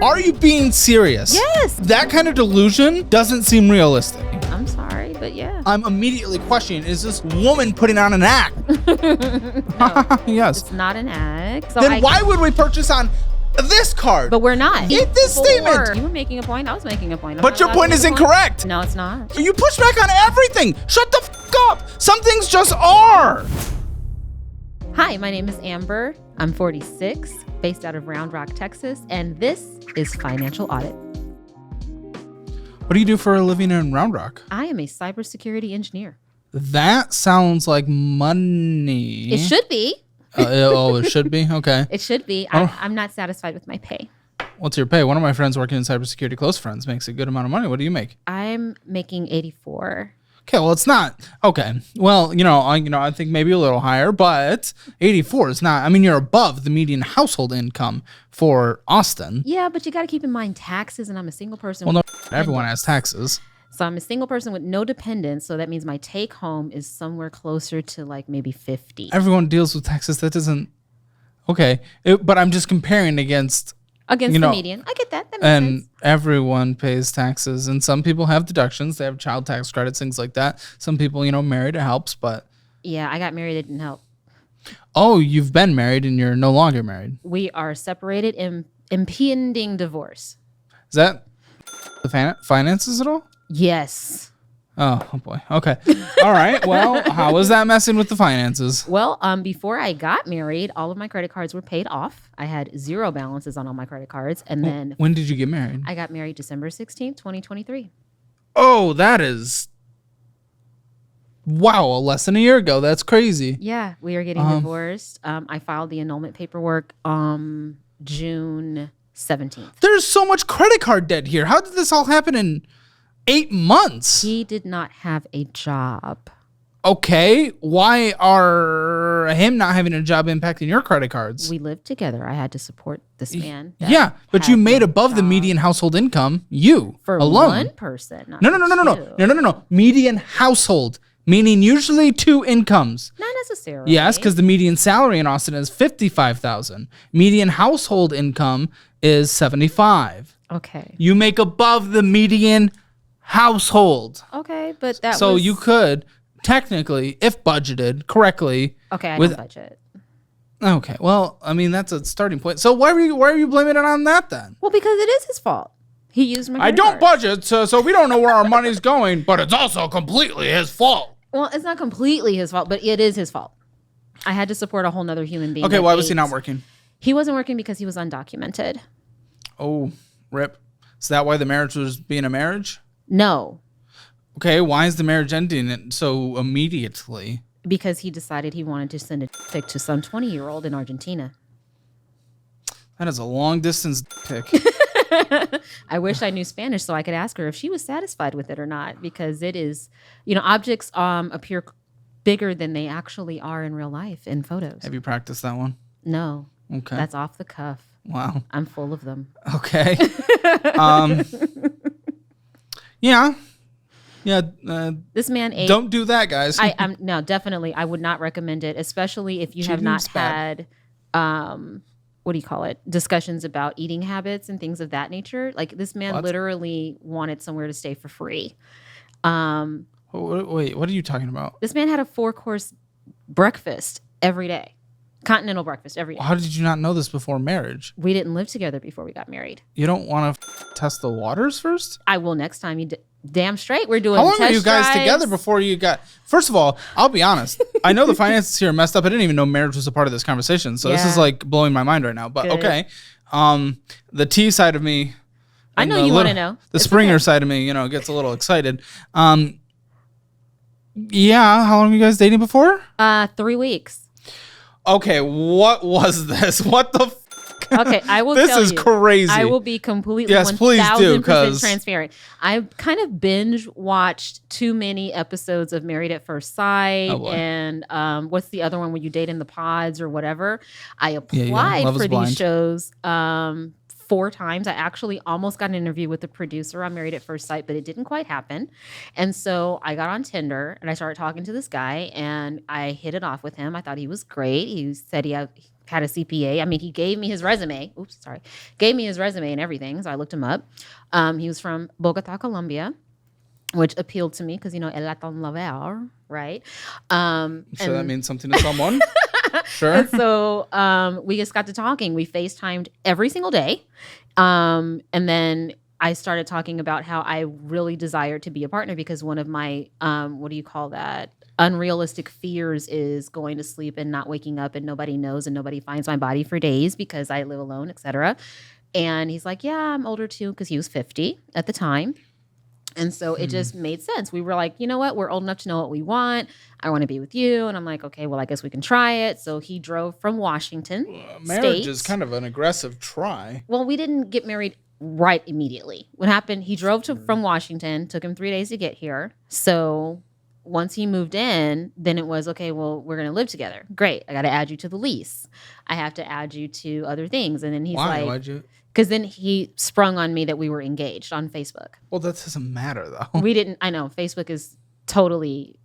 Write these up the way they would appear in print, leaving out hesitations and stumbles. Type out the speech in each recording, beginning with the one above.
Are you being serious? Yes. That kind of delusion doesn't seem realistic. I'm sorry, but yeah. I'm immediately questioning, is this woman putting on an act? No, Yes. it's not an act. So Then why would we purchase on this card? But we're not. In this statement. You were making a point. I was making a point. But your point is incorrect. No, it's not. You push back on everything. Shut the f up. Some things just are. Hi, my name is Amber. I'm 46, based out of Round Rock, Texas, and this is Financial Audit. What do you do for a living in Round Rock? I am a cybersecurity engineer. That sounds like money. It should be. It should be? Okay. It should be. Oh. I'm not satisfied with my pay. What's your pay? One of my friends working in cybersecurity, close friends, makes a good amount of money. What do you make? I'm making 84. Okay, well, it's not. Okay. Well, I think maybe a little higher, but 84 is not. I mean, you're above the median household income for Austin. Yeah, but you got to keep in mind taxes, and I'm a single person. Well, no, everyone has taxes. So I'm a single person with no dependents, so that means my take home is somewhere closer to like maybe 50. Everyone deals with taxes. That doesn't. Okay, but I'm just comparing against the median. I get that. That makes and sense. everyone pays taxes, and some people have deductions. They have child tax credits, things like that. Some people, married, it helps, but. Yeah, I got married. It didn't help. Oh, you've been married and you're no longer married. We are separated in impending divorce. Is that the finances at all? Yes. Oh boy. Okay. All right. Well, how was that messing with the finances? Well, before I got married, all of my credit cards were paid off. I had zero balances on all my credit cards. And then when did you get married? I got married December 16th, 2023. Oh, that is. Wow. Less than a year ago. That's crazy. Yeah. We are getting divorced. I filed the annulment paperwork June 17th. There's so much credit card debt here. How did this all happen in 8 months? He did not have a job. Okay. Why are him not having a job impacting your credit cards? We lived together. I had to support this man. Yeah, but you made above the median household income. You for alone. One person. Not No. Median household, meaning usually 2 incomes. Not necessarily. Yes, because the median salary in Austin is $55,000. Median household income is $75,000. Okay. You make above the median household. Okay, but that so you could technically, if budgeted correctly. Okay, I don't budget. Okay, well, I mean that's a starting point. So why are you blaming it on that then? Well, because it is his fault. He used my. I don't budget, so we don't know where our money's going. But it's also completely his fault. Well, it's not completely his fault, but it is his fault. I had to support a whole nother human being. Okay, why was he not working? He wasn't working because he was undocumented. Oh, rip. Is that why the marriage was being a marriage? No. Okay, why is the marriage ending it so immediately? Because he decided he wanted to send a pic to some 20-year-old in Argentina. That is a long distance pic. I wish I knew Spanish so I could ask her if she was satisfied with it or not, because it is, objects appear bigger than they actually are in real life in photos. Have you practiced that one? No. Okay. That's off the cuff. Wow. I'm full of them. Okay. Yeah. This man ate. Don't do that, guys. No, definitely. I would not recommend it, especially if you have not had, what do you call it? Discussions about eating habits and things of that nature. Like this man literally wanted somewhere to stay for free. Wait, what are you talking about? This man had a 4-course breakfast every day. Continental breakfast every day. How did you not know this before marriage? We didn't live together before we got married. You don't want to test the waters first? I will next time. You damn straight. We're doing. How long were you guys together before you got? First of all, I'll be honest. I know the finances here are messed up. I didn't even know marriage was a part of this conversation. So this is like blowing my mind right now. But Good. Okay, the T side of me. I know you want to know. The Springer side of me, gets a little excited. Yeah. How long were you guys dating before? 3 weeks. Okay, what was this? What the Okay, I will this tell you. This is crazy. I will be completely yes, please do, 1000% transparent. I kind of binge watched too many episodes of Married at First Sight and what's the other one where you date in the pods or whatever. I applied for these shows 4 times. I actually almost got an interview with the producer on Married at First Sight, but it didn't quite happen. And so I got on Tinder and I started talking to this guy and I hit it off with him. I thought he was great. He said he had a CPA. I mean, he gave me his resume. Gave me his resume and everything. So I looked him up. He was from Bogota, Colombia, which appealed to me because, you know, el latin lover, right? So that means something to someone. Sure. And so we just got to talking. We FaceTimed every single day. And then I started talking about how I really desired to be a partner because one of my, what do you call that? Unrealistic fears is going to sleep and not waking up and nobody knows and nobody finds my body for days because I live alone, etc. And he's like, yeah, I'm older too, because he was 50 at the time. And so it just made sense. We were like, you know what? We're old enough to know what we want. I want to be with you. And I'm like, okay, well, I guess we can try it. So he drove from Washington Marriage State. is kind of an aggressive try. Well, we didn't get married right immediately. What happened, he drove from Washington, took him 3 days to get here. So once he moved in, then it was, okay, well, we're going to live together. Great. I got to add you to the lease. I have to add you to other things. And then he's like, why'd you? Because then he sprung on me that we were engaged on Facebook. Well, that doesn't matter, though. We didn't. I know. Facebook is totally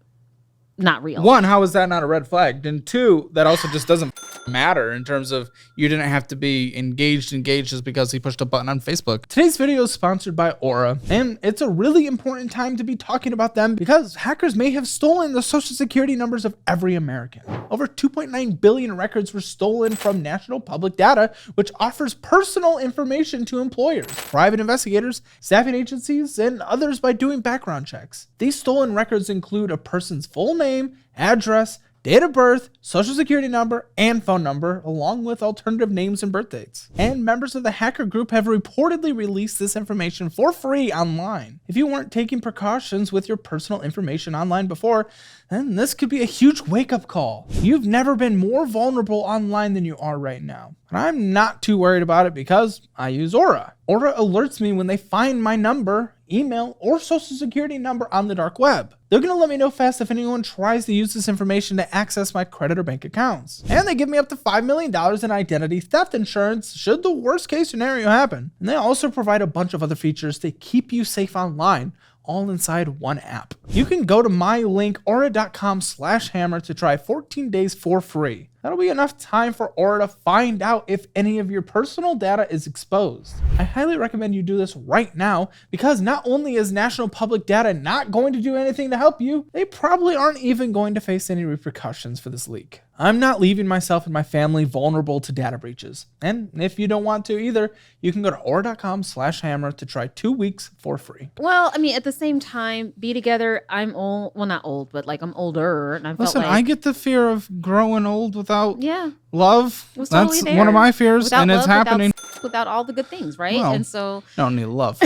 not real. One, how is that not a red flag? And two, that also just doesn't matter in terms of you didn't have to be engaged just because he pushed a button on Facebook. Today's video is sponsored by Aura, and it's a really important time to be talking about them because hackers may have stolen the social security numbers of every American. Over 2.9 billion records were stolen from National Public Data, which offers personal information to employers, private investigators, staffing agencies, and others by doing background checks. These stolen records include a person's full name, address, date of birth, social security number, and phone number, along with alternative names and birth dates. And members of the hacker group have reportedly released this information for free online. If you weren't taking precautions with your personal information online before, then this could be a huge wake-up call. You've never been more vulnerable online than you are right now. And I'm not too worried about it because I use Aura. Aura alerts me when they find my number, email, or social security number on the dark web. They're going to let me know fast if anyone tries to use this information to access my credit or bank accounts. And they give me up to $5 million in identity theft insurance should the worst case scenario happen. And they also provide a bunch of other features to keep you safe online, all inside one app. You can go to my link, aura.com/hammer, to try 14 days for free. That'll be enough time for Aura to find out if any of your personal data is exposed. I highly recommend you do this right now because not only is National Public Data not going to do anything to help you, they probably aren't even going to face any repercussions for this leak. I'm not leaving myself and my family vulnerable to data breaches. And if you don't want to either, you can go to aura.com/hammer to try 2 weeks for free. Well, I mean, at the same time, be together. I'm old. Well, not old, but like I'm older. And I felt Listen, like, I get the fear of growing old without love. That's totally one of my fears, without and love, it's happening. Without all the good things, right? Well, and so I don't need love.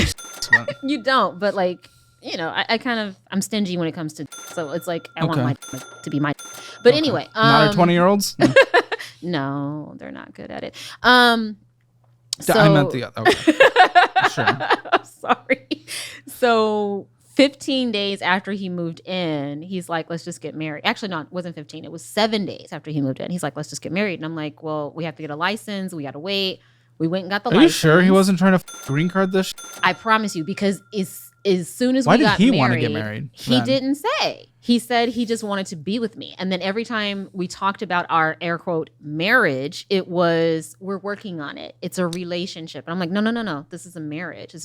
you don't, but like, you know, I'm stingy when it comes to, so it's like I want my to be my. But anyway, not our 20-year-olds. No, they're not good at it. So I meant the other. Okay. Sure. Sorry. So 15 days after he moved in, he's like, let's just get married. Actually, no, it wasn't 15. It was 7 days after he moved in. He's like, let's just get married. And I'm like, well, we have to get a license. We got to wait. We went and got the license. Are you sure he wasn't trying to green card this? I promise you, because as soon as Why we got married. Why did he want to get married? He didn't say. He said he just wanted to be with me. And then every time we talked about our air quote marriage, it was, we're working on it. It's a relationship. And I'm like, no. This is a marriage. This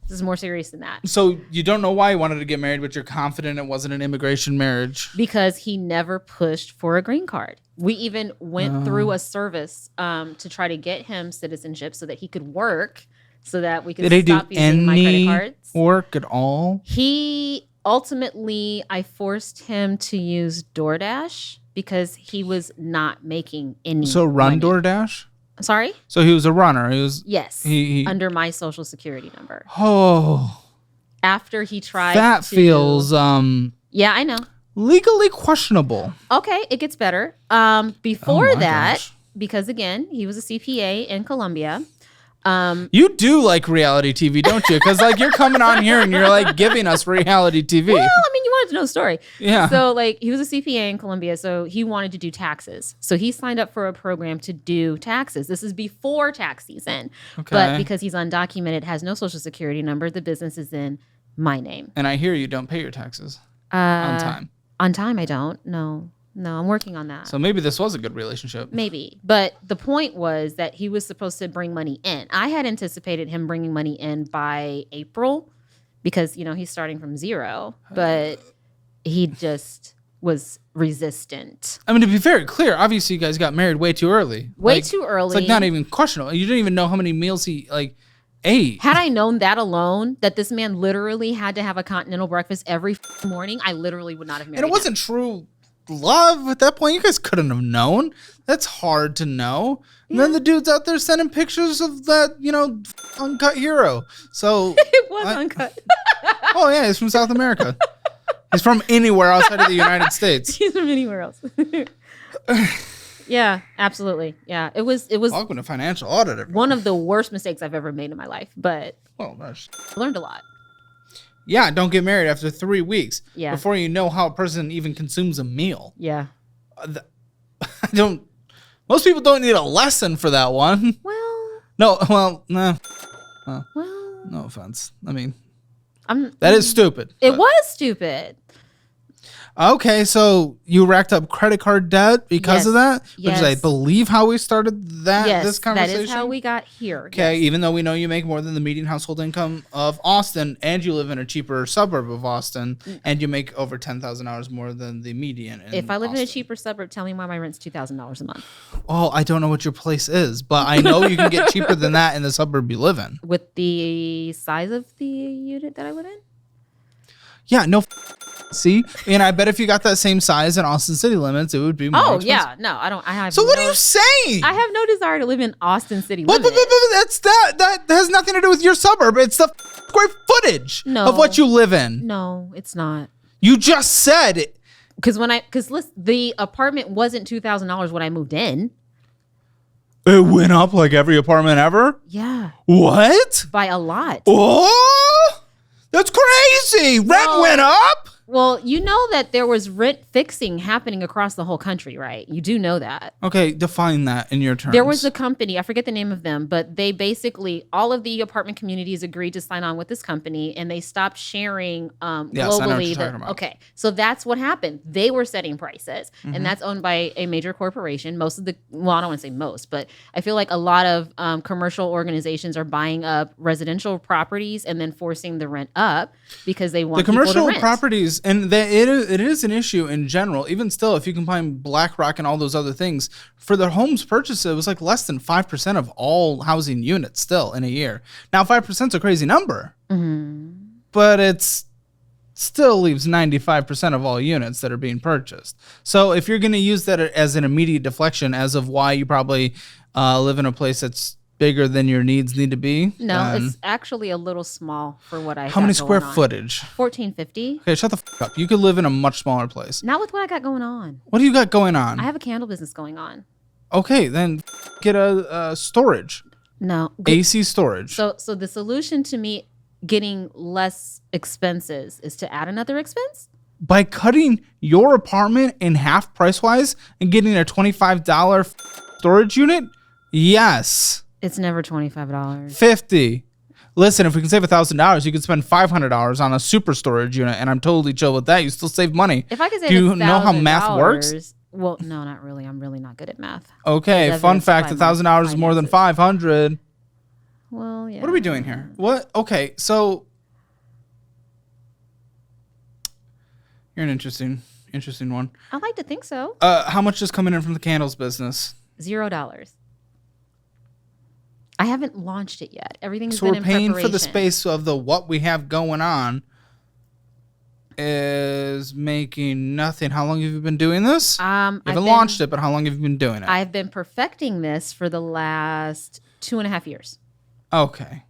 is more serious than that. So you don't know why he wanted to get married, but you're confident it wasn't an immigration marriage? Because he never pushed for a green card. We even went through a service to try to get him citizenship so that he could work, so that we could stop using my credit cards. Work at all? He ultimately, I forced him to use DoorDash because he was not making any money. DoorDash? Sorry? So he was a runner. He was he under my social security number. Oh. After he tried that feels yeah, I know. Legally questionable. Okay, it gets better. Before that, because again, he was a CPA in Colombia. You do like reality TV, don't you? Because like you're coming on here and you're like giving us reality TV. Well, I mean, you wanted to know the story. Yeah. So like he was a CPA in Colombia, so he wanted to do taxes. So he signed up for a program to do taxes. This is before tax season. Okay. But because he's undocumented, has no social security number, the business is in my name. And I hear you don't pay your taxes on time. On time, I don't. No. No, I'm working on that. So maybe this was a good relationship. Maybe. But the point was that he was supposed to bring money in. I had anticipated him bringing money in by April because, he's starting from zero. But he just was resistant. I mean, to be very clear, obviously you guys got married way too early. Way too early. It's not even questionable. You didn't even know how many meals he ate. Had I known that alone, that this man literally had to have a continental breakfast every morning, I literally would not have married him. And it wasn't true love at that point. You guys couldn't have known. That's hard to know. And then the dude's out there sending pictures of that, uncut hero. So it was uncut. Oh yeah, he's from South America. He's from anywhere outside of the United States. He's from anywhere else. Yeah, absolutely. Yeah, it was. Welcome to Financial Audit. Everyone. One of the worst mistakes I've ever made in my life, but I learned a lot. Yeah, don't get married after 3 weeks. Yeah. Before you know how a person even consumes a meal. Yeah. Most people don't need a lesson for that one. Well. Nah. Well, no offense. I mean, that is stupid. It was stupid. Okay, so you racked up credit card debt because of that? Which is, I believe, how we started this conversation. That is how we got here. Okay, even though we know you make more than the median household income of Austin, and you live in a cheaper suburb of Austin, and you make over $10,000 more than the median If I live in a cheaper suburb, tell me why my rent's $2,000 a month. Well, I don't know what your place is, but I know you can get cheaper than that in the suburb you live in. With the size of the unit that I live in? Yeah, no. See, and I bet if you got that same size in Austin city limits, it would be more expensive. Yeah, no, I don't. I have. So what are you saying? I have no desire to live in Austin city limits. But that has nothing to do with your suburb. It's the square footage of what you live in. No, it's not. You just said it. Because listen, the apartment wasn't $2,000 when I moved in. It went up like every apartment ever. Yeah. What? By a lot. Oh, that's crazy. Rent went up. Well, you know that there was rent fixing happening across the whole country, right? You do know that. Okay, define that in your terms. There was a company, I forget the name of them, but they basically, all of the apartment communities agreed to sign on with this company, and they stopped sharing globally. Okay, so that's what happened. They were setting prices, and that's owned by a major corporation. Most of the, well, I don't want to say most, but I feel like a lot of commercial organizations are buying up residential properties and then forcing the rent up because they want the commercial people to rent. Properties. And it is an issue in general. Even still, if you combine BlackRock and all those other things, for their homes purchased, it was like less than 5% of all housing units still in a year. Now, 5% is a crazy number, but it's still leaves 95% of all units that are being purchased. So if you're going to use that as an immediate deflection as of why you probably live in a place that's bigger than your needs need to be. No, it's actually a little small for what I. How many square footage? 1,450. Okay, shut the fuck up. You could live in a much smaller place. Not with what I got going on. What do you got going on? I have a candle business going on. Okay, then get a storage. No. AC storage. So the solution to me getting less expenses is to add another expense? By cutting your apartment in half price-wise and getting a $25 storage unit? Yes. It's never $25. $50. Listen, if we can save $1,000, you could spend $500 on a super storage unit, and I'm totally chill with that. You still save money. If I could save Do you know how math works? Well, no, not really. I'm really not good at math. Okay, fun fact: $1,000 is more than $500. Well, yeah. What are we doing here? What? Okay, so you're an interesting one. I like to think so. How much is coming in from the candles business? $0. I haven't launched it yet. Everything's so been in preparation. So we're paying for the space of what we have going on is making nothing. How long have you been doing this? You haven't launched it, but how long have you been doing it? I've been perfecting this for the last 2.5 years. Okay.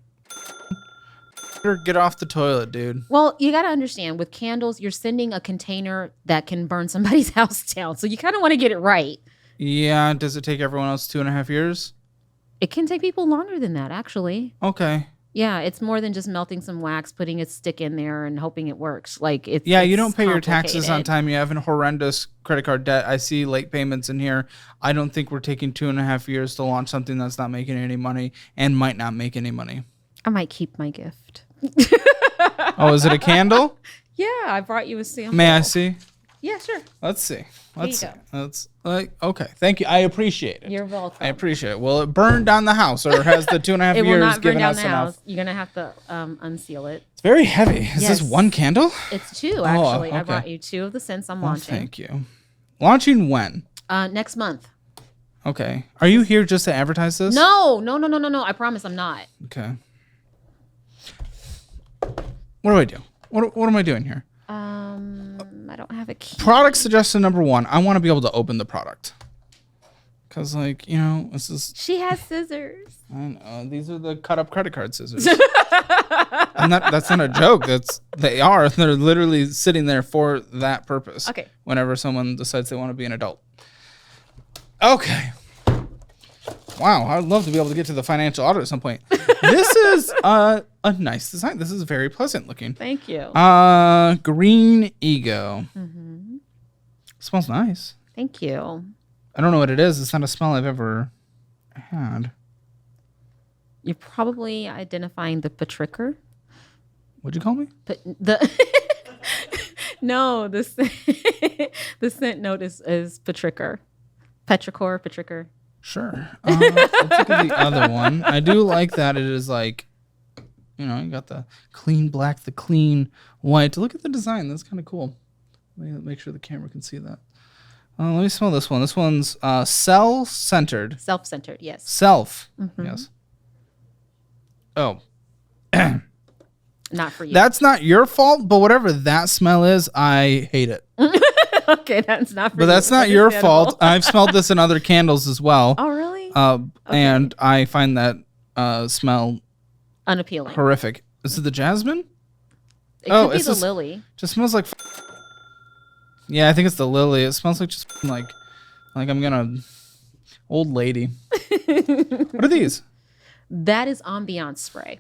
Get off the toilet, dude. Well, you got to understand, with candles, you're sending a container that can burn somebody's house down. So you kind of want to get it right. Yeah. Does it take everyone else 2.5 years? It can take people longer than that, actually. Okay. Yeah, it's more than just melting some wax, putting a stick in there, and hoping it works. You don't pay your taxes on time. You have a horrendous credit card debt. I see late payments in here. I don't think we're taking 2.5 years to launch something that's not making any money and might not make any money. I might keep my gift. Oh, is it a candle? Yeah, I brought you a sample. May I see? Yeah, sure. Let's see. Let's like okay. Thank you. I appreciate it. You're welcome. I appreciate it. Will it burn down the house, or has the 2.5 it years will not burn given down us the enough? house. You're gonna have to unseal it. It's very heavy. Is this one candle? It's 2 actually. Okay. I brought you 2 of the scents I'm launching. Thank you. Launching when? Next month. Okay. Are you here just to advertise this? No. I promise I'm not. Okay. What do I do? What am I doing here? I don't have a key. Product suggestion number 1. I want to be able to open the product. Because, like, you know, this is... She has scissors. I know. These are the cut-up credit card scissors. And that's not a joke. They are. They're literally sitting there for that purpose. Okay. Whenever someone decides they want to be an adult. Okay. Wow. I'd love to be able to get to the financial audit at some point. This is a nice design. This is very pleasant looking. Thank you. Green Ego. Mm-hmm. Smells nice. Thank you. I don't know what it is. It's not a smell I've ever had. You're probably identifying the petrichor. What'd you call me? No, the scent note is petrichor. Petrichor. Sure. Let's look at the other one. I do like that it is like, you know, you got the clean black, the clean white. Look at the design. That's kind of cool. Let me make sure the camera can see that. Let me smell this one. This one's self-centered. Self-centered, yes. Mm-hmm. Yes. Oh. Not for you. That's not your fault, but whatever that smell is, I hate it. Okay, that's not for you. But that's not your fault. I've smelled this in other candles as well. Oh, really? Okay. And I find that smell unappealing. Horrific. Is it the jasmine? It could be the lily. Just smells like... Yeah, I think it's the lily. It smells like just like I'm gonna... Old lady. What are these? That is ambiance spray.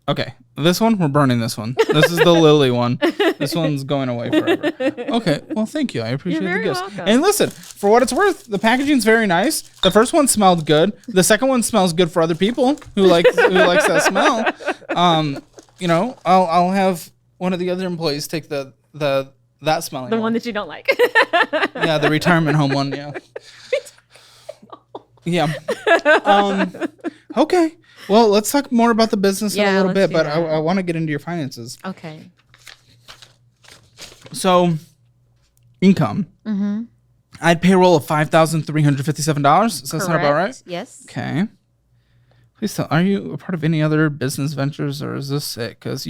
Okay, this one, we're burning this one. This is the lily one. This one's going away forever. Okay, well, thank you. I appreciate the gifts. Welcome. And listen, for what it's worth, the packaging's very nice. The first one smelled good. The second one smells good for other people who likes that smell. You know, I'll have one of the other employees take that smelling the one that you don't like. Yeah, the retirement home one. Yeah. Yeah. Okay. Well, let's talk more about the business in a little bit, but I want to get into your finances. Okay. So, income. Mm-hmm. I had payroll of $5,357. Does that sound about right? Yes. Okay. Please tell. Are you a part of any other business ventures, or is this it? Because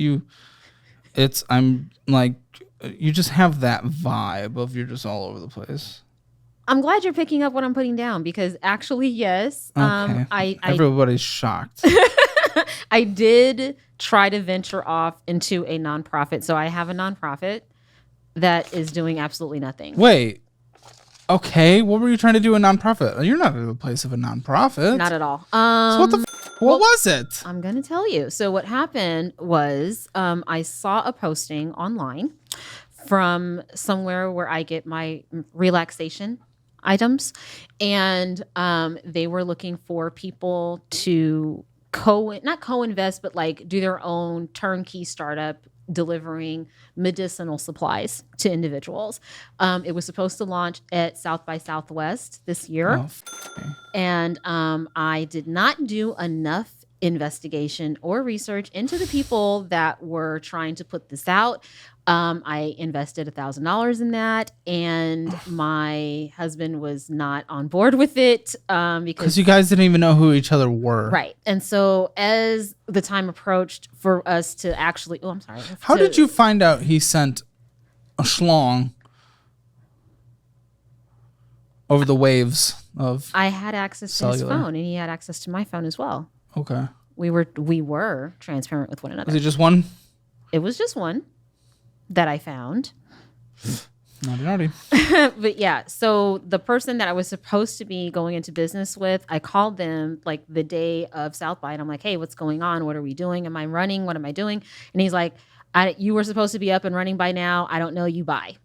I'm like, you just have that vibe of you're just all over the place. I'm glad you're picking up what I'm putting down because actually, yes. Okay. Everybody's shocked. I did try to venture off into a nonprofit. So I have a nonprofit that is doing absolutely nothing. Wait. Okay. What were you trying to do a nonprofit? You're not at the place of a nonprofit. Not at all. So what the what was it? I'm going to tell you. So what happened was I saw a posting online from somewhere where I get my relaxation items, and they were looking for people to not co-invest, but like do their own turnkey startup delivering medicinal supplies to individuals. It was supposed to launch at South by Southwest this year, and I did not do enough investigation or research into the people that were trying to put this out. I invested $1,000 in that, and my husband was not on board with it because you guys didn't even know who each other were. Right. And so as the time approached for us to actually, I'm sorry. How did you find out he sent a schlong over the waves of I had access to his phone, and he had access to my phone as well. Okay. We were transparent with one another. Was it just one? It was just one that I found. Naughty. But yeah, so the person that I was supposed to be going into business with, I called them like the day of South by, and I'm like, hey, what's going on? What are we doing? Am I running? What am I doing? And he's like, you were supposed to be up and running by now. I don't know, you buy.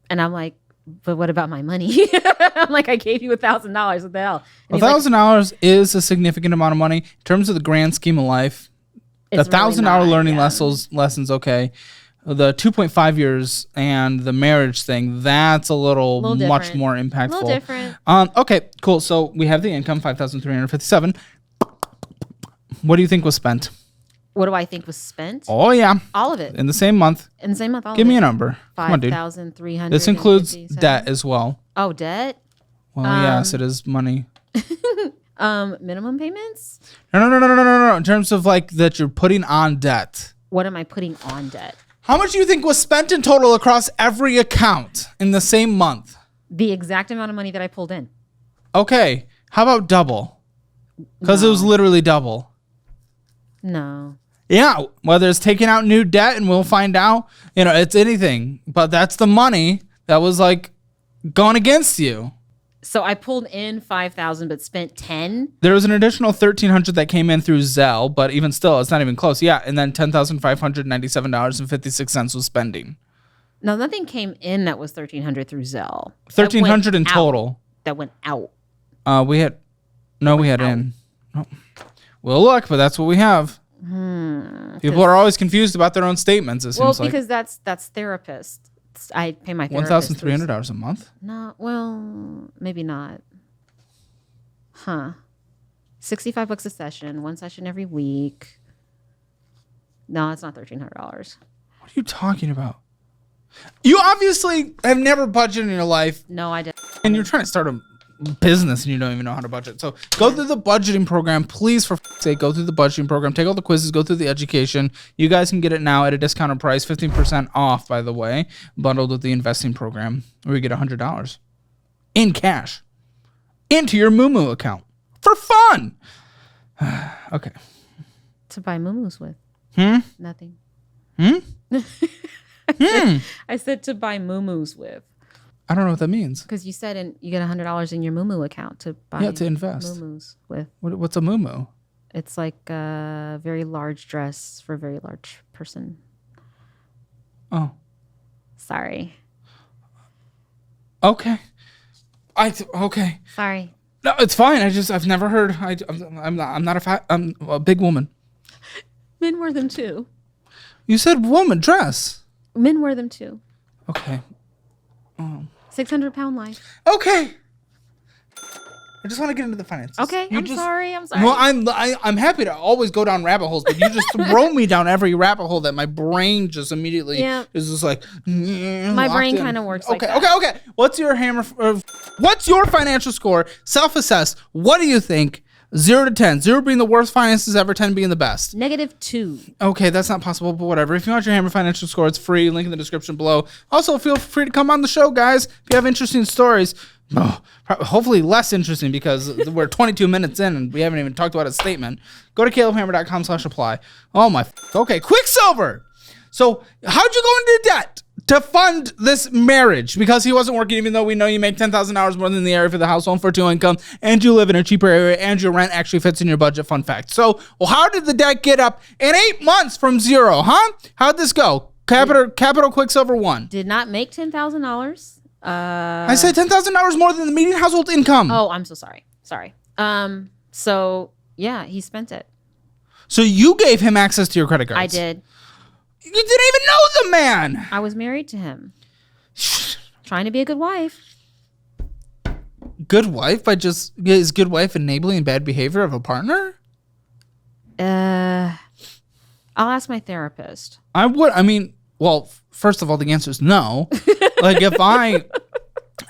And I'm like, but what about my money? I'm like, I gave you $1,000. What the hell? $1,000 is a significant amount of money in terms of the grand scheme of life. $1,000 learning lessons, okay. The 2.5 years and the marriage thing, that's a little much more impactful. A little different. Okay, cool. So we have the income, $5,357. What do you think was spent? What do I think was spent? Oh, yeah. All of it. In the same month. In the same month, all of it. Give me a number. Come on, dude. $5,300. This includes debt as well. Oh, debt? Well, yes, it is money. Minimum payments? No. In terms of like that you're putting on debt. What am I putting on debt? How much do you think was spent in total across every account in the same month? The exact amount of money that I pulled in. Okay. How about double? Because it was literally double. No. Yeah. Whether it's taking out new debt and we'll find out, it's anything. But that's the money that was like gone against you. So I pulled in $5,000 but spent $10,000. There was an additional $1,300 that came in through Zelle, but even still, it's not even close. Yeah, and then $10,597.56 was spending. No, nothing came in that was $1,300 through Zelle. $1,300 in total. That went out. We had in. Oh. We'll look, but that's what we have. People are always confused about their own statements. It seems like. Because that's therapist. I pay my therapist. $1,300 a month? No, well, maybe not. Huh. $65 a session, one session every week. No, it's not $1,300. What are you talking about? You obviously have never budgeted in your life. No, I didn't. And you're trying to start a business and you don't even know how to budget. So go through the budgeting program, please, for sake. Go through the budgeting program, take all the quizzes, go through the education. You guys can get it now at a discounted price, 15% off, by the way, bundled with the investing program, where you get $100 in cash into your Moomoo account for fun. Okay. To buy Moomoos with. Nothing. I said to buy Moomoos with. I don't know what that means. Because you said you get $100 in your Moomoo account to buy to invest. Moomoos with. What's a Moomoo? It's like a very large dress for a very large person. Oh. Sorry. Okay. Okay. Sorry. No, it's fine. I've never heard. I'm a big woman. Men wear them too. You said woman dress. Men wear them too. Okay. 600-pound life. Okay. I just want to get into the finances. Okay. I'm sorry. Well, I'm happy to always go down rabbit holes, but you just throw me down every rabbit hole that my brain just immediately is just like. My brain kind of works. Okay. Like that. Okay. What's your what's your financial score? Self-assess. What do you think? 0 to 10. 0 being the worst finances ever, 10 being the best. -2. Okay, that's not possible, but whatever. If you want your Hammer financial score, it's free. Link in the description below. Also, feel free to come on the show, guys. If you have interesting stories, hopefully less interesting because we're 22 minutes in and we haven't even talked about a statement. Go to calebhammer.com/apply. Oh my. Okay, Quicksilver. So how'd you go into debt to fund this marriage? Because he wasn't working, even though we know you make $10,000 more than the area for the household for 2 income, and you live in a cheaper area, and your rent actually fits in your budget. Fun fact. So, how did the debt get up in 8 months from 0? Huh? How'd this go? Capital Quicksilver 1. Did not make $10,000. I said $10,000 more than the median household income. Oh, I'm so sorry. Sorry. So yeah, he spent it. So you gave him access to your credit cards. I did. You didn't even know the man. I was married to him. Trying to be a good wife. Good wife? Is good wife enabling bad behavior of a partner? I'll ask my therapist. I would. I mean, well, first of all, the answer is no. Like, if I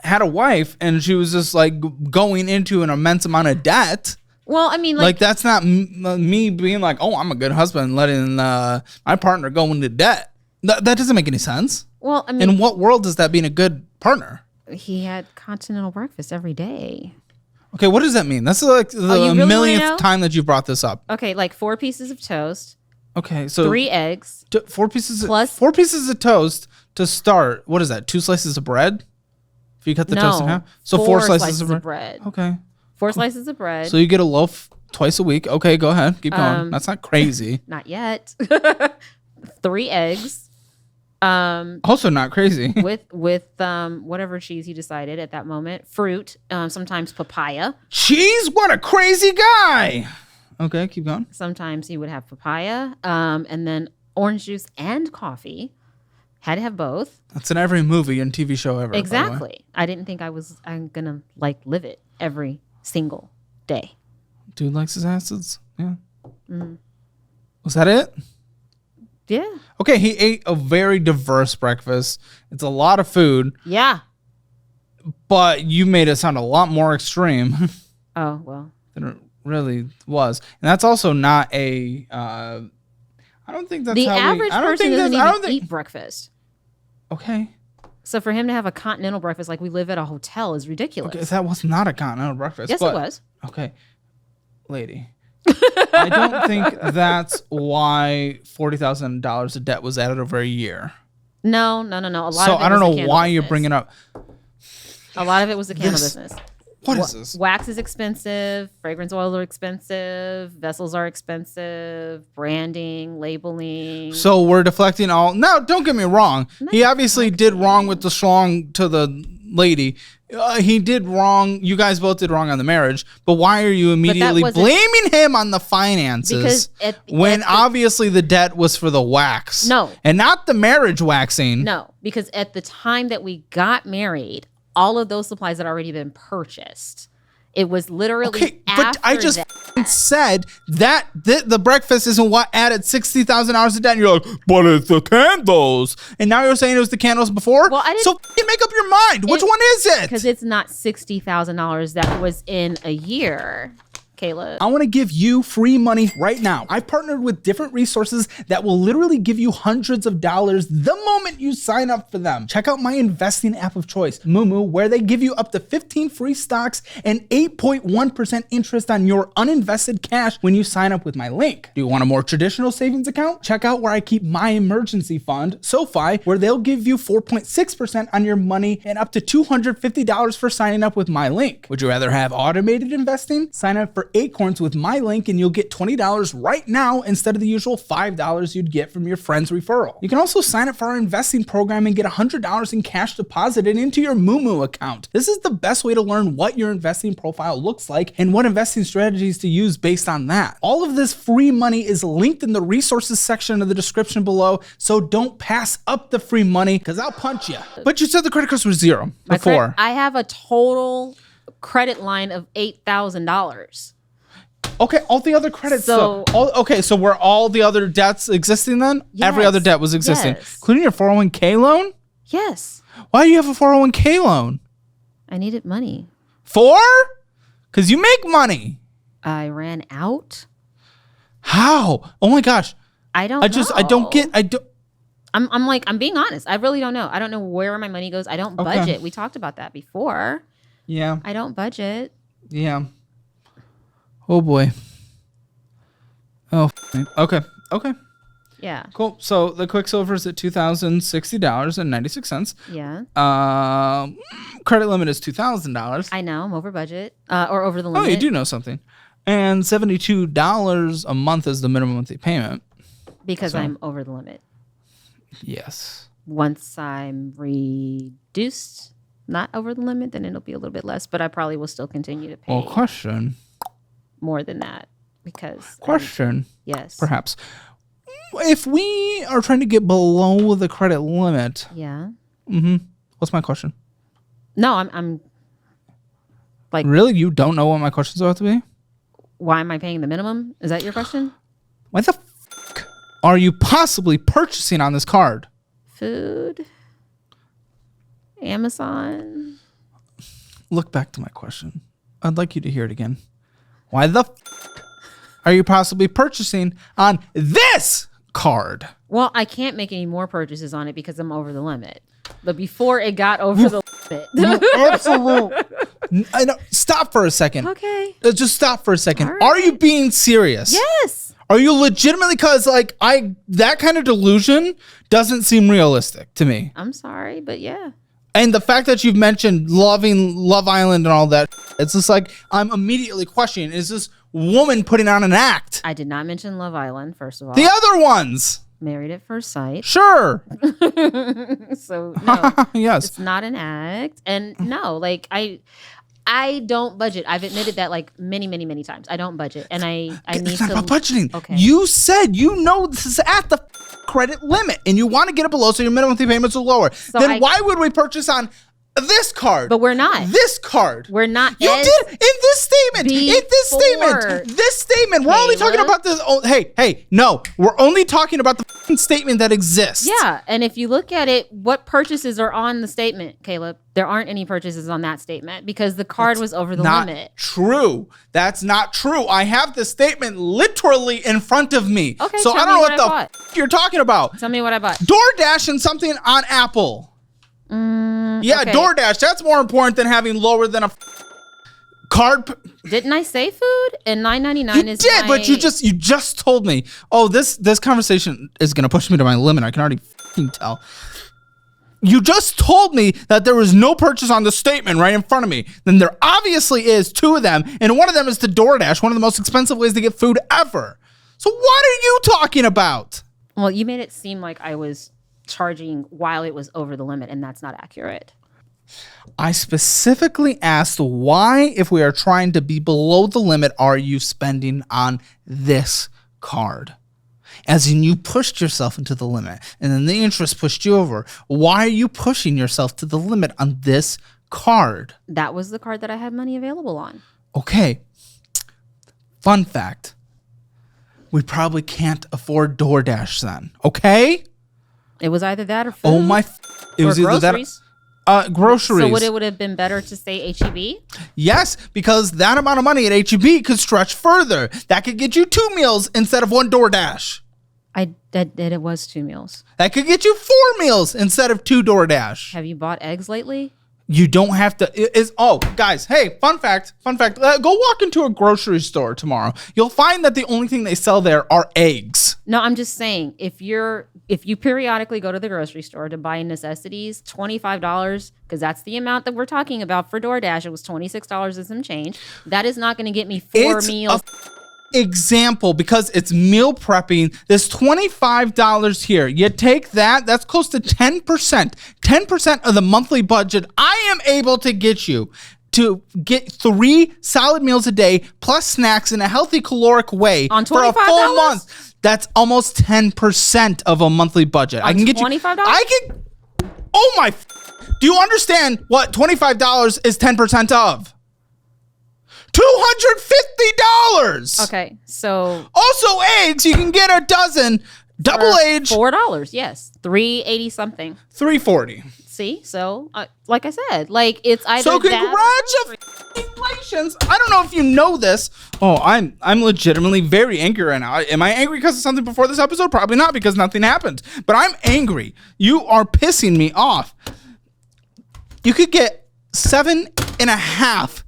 had a wife and she was just like going into an immense amount of debt. Well, I mean, like that's not me being like, oh, I'm a good husband, letting my partner go into debt. That doesn't make any sense. Well, I mean, in what world is that being a good partner? He had continental breakfast every day. Okay, what does that mean? That's like the millionth time that you brought this up. Okay, like 4 pieces of toast. Okay, so 3 eggs. 4 pieces plus 4 pieces of toast to start. What is that? 2 slices of bread? If you cut the toast in half, so 4 slices of bread. Okay. 4 slices of bread. So you get a loaf twice a week. Okay, go ahead. Keep going. That's not crazy. Not yet. 3 eggs. Also not crazy. with whatever cheese he decided at that moment. Fruit. Sometimes papaya. Cheese? What a crazy guy. Okay, keep going. Sometimes he would have papaya. And then orange juice and coffee. Had to have both. That's in every movie and TV show ever. Exactly. I didn't think I'm going to like live it every single day. Dude likes his acids. Yeah. Was that it? Yeah. Okay, he ate a very diverse breakfast. It's a lot of food. Yeah. But you made it sound a lot more extreme. Oh, well. Than it really was. And that's also not a... I don't think that's the how average person doesn't even eat breakfast. Okay. So for him to have a continental breakfast like we live at a hotel is ridiculous. Okay, that was not a continental breakfast. Yes, it was. Okay. Lady. I don't think that's why $40,000 of debt was added over a year. No. A lot so of it I don't was know why you're bringing up. A lot of it was the candle business. What is this? Wax is expensive. Fragrance oils are expensive. Vessels are expensive. Branding, labeling. So we're deflecting all. No, don't get me wrong. He obviously did wrong with the schlong to the lady. He did wrong. You guys both did wrong on the marriage. But why are you immediately blaming him on the finances when obviously the debt was for the wax? No. And not the marriage waxing. No, because at the time that we got married, all of those supplies had already been purchased. It was literally but I just said that the breakfast isn't what added $60,000 a debt. And you're like, but it's the candles. And now you're saying it was the candles before? Well, I didn't. So make up your mind. Which one is it? Because it's not $60,000 that was in a year. Caleb. I want to give you free money right now. I've partnered with different resources that will literally give you hundreds of dollars the moment you sign up for them. Check out my investing app of choice, Moomoo, where they give you up to 15 free stocks and 8.1% interest on your uninvested cash when you sign up with my link. Do you want a more traditional savings account? Check out where I keep my emergency fund, SoFi, where they'll give you 4.6% on your money and up to $250 for signing up with my link. Would you rather have automated investing? Sign up for Acorns with my link and you'll get $20 right now instead of the usual $5 you'd get from your friend's referral. You can also sign up for our investing program and get $100 in cash deposited into your Moomoo account. This is the best way to learn what your investing profile looks like and what investing strategies to use based on that. All of this free money is linked in the resources section of the description below, so don't pass up the free money because I'll punch you. But you said the credit cards were zero before. I have a total credit line of $8,000. Okay, all the other credits. So were all the other debts existing then? Yes, every other debt was existing, yes. Including your 401k loan? Yes. Why do you have a 401k loan? I needed money. For? Because you make money. I ran out. How? Oh my gosh. I don't I'm being honest. I really don't know. I don't know where my money goes. I don't budget. We talked about that before. Yeah. I don't budget. Yeah. Oh boy. Oh, okay. Yeah. Cool. So the Quicksilver is at $2,060.96. Yeah. Credit limit is $2,000. I know. I'm over budget or over the limit. Oh, you do know something. And $72 a month is the minimum monthly payment. Because I'm over the limit. Yes. Once I'm reduced, not over the limit, then it'll be a little bit less. But I probably will still continue to pay. Well, question. More than that because yes, perhaps if we are trying to get below the credit limit, what's my question? No, I'm like, really, you don't know what my question's about to be? Why am I paying the minimum? Is that your question? Why the fuck are you possibly purchasing on this card? Food, Amazon. Look back to my question. I'd like you to hear it again. Why the are you possibly purchasing on this card? Well, I can't make any more purchases on it because I'm over the limit. But before it got over the limit. Absolutely. Stop for a second. Okay. Just stop for a second. Right. Are you being serious? Yes. Are you legitimately, because that kind of delusion doesn't seem realistic to me. I'm sorry, but yeah. And the fact that you've mentioned loving Love Island and all that, it's just like, I'm immediately questioning, is this woman putting on an act? I did not mention Love Island, first of all. The other ones. Married at First Sight. Sure. So, no. Yes. It's not an act. And no, I don't budget. I've admitted that many times. I don't budget. And I need it's not to. about budgeting. Okay. You said this is at the credit limit and you want to get it below so your minimum monthly payments are lower, then why would we purchase on this card? But we're not. This card. We're not. You did in this statement. This statement. We're only talking about this. Oh, hey, no. We're only talking about the statement that exists. Yeah, and if you look at it, what purchases are on the statement, Caleb? There aren't any purchases on that statement because the card was over the limit. True. That's not true. I have the statement literally in front of me. Okay, so I don't know what the you're talking about. Tell me what I bought. DoorDash and something on Apple. Yeah, okay. DoorDash. That's more important than having lower than a card. Didn't I say food? And $9.99 is. You did, but you just told me. Oh, this conversation is gonna push me to my limit. I can already tell. You just told me that there was no purchase on the statement right in front of me. Then there obviously is two of them, and one of them is the DoorDash, one of the most expensive ways to get food ever. So what are you talking about? Well, you made it seem like I was charging while it was over the limit, and that's not accurate. I specifically asked why, if we are trying to be below the limit, are you spending on this card? As in, you pushed yourself into the limit, and then the interest pushed you over. Why are you pushing yourself to the limit on this card? That was the card that I had money available on. Okay. Fun fact. We probably can't afford DoorDash then, okay? It was either that or food. Oh my! It was either groceries. That. Groceries. So it would have been better to say HEB? Yes, because that amount of money at HEB could stretch further. That could get you 2 meals instead of 1 DoorDash. It was 2 meals. That could get you 4 meals instead of 2 DoorDash. Have you bought eggs lately? You don't have to. Guys, hey, fun fact. Go walk into a grocery store tomorrow. You'll find that the only thing they sell there are eggs. No, I'm just saying, if you periodically go to the grocery store to buy necessities, $25, because that's the amount that we're talking about for DoorDash. It was $26 and some change. That is not going to get me 4 meals. Example, because it's meal prepping, this $25 here, you take that's close to 10% of the monthly budget I am able to get you to get 3 solid meals a day plus snacks in a healthy caloric way on for a full month. That's almost 10% of a monthly budget. I can get $25? Do you understand what $25 is 10% of? $250. Okay, so also eggs, you can get a dozen double age $4. Yes, $3.80 something. $3.40. See, so like I said, like it's either. So congratulations! I don't know if you know this. Oh, I'm legitimately very angry right now. Am I angry because of something before this episode? Probably not, because nothing happened. But I'm angry. You are pissing me off. You could get 7.5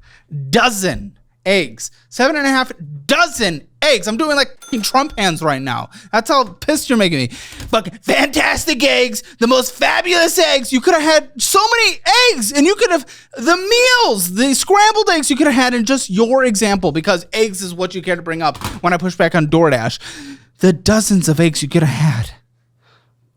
dozen eggs. 7.5 dozen eggs. I'm doing like Trump hands right now. That's how pissed you're making me. Fucking fantastic eggs. The most fabulous eggs. You could have had so many eggs, and you could have the meals, the scrambled eggs you could have had in just your example, because eggs is what you care to bring up when I push back on DoorDash. The dozens of eggs you could have had.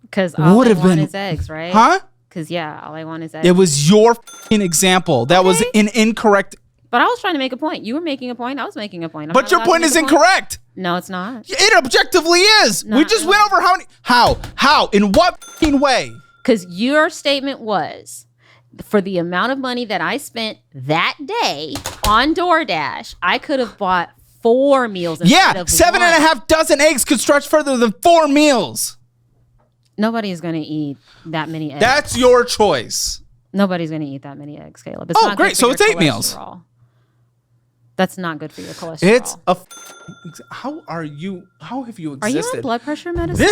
Because all I want is eggs, right? Huh? Because, yeah, all I want is eggs. It was your example. That was an incorrect. But I was trying to make a point. You were making a point. I was making a point. But your point is incorrect. No, it's not. It objectively is. We just went over how, in what way? Because your statement was, for the amount of money that I spent that day on DoorDash, I could have bought 4 meals instead of 7.5 dozen eggs could stretch further than 4 meals. Nobody is going to eat that many eggs. That's your choice. Nobody's going to eat that many eggs, Caleb. It's not great. So it's 8 meals. That's not good for your cholesterol. It's how have you existed? Are you on blood pressure medicine?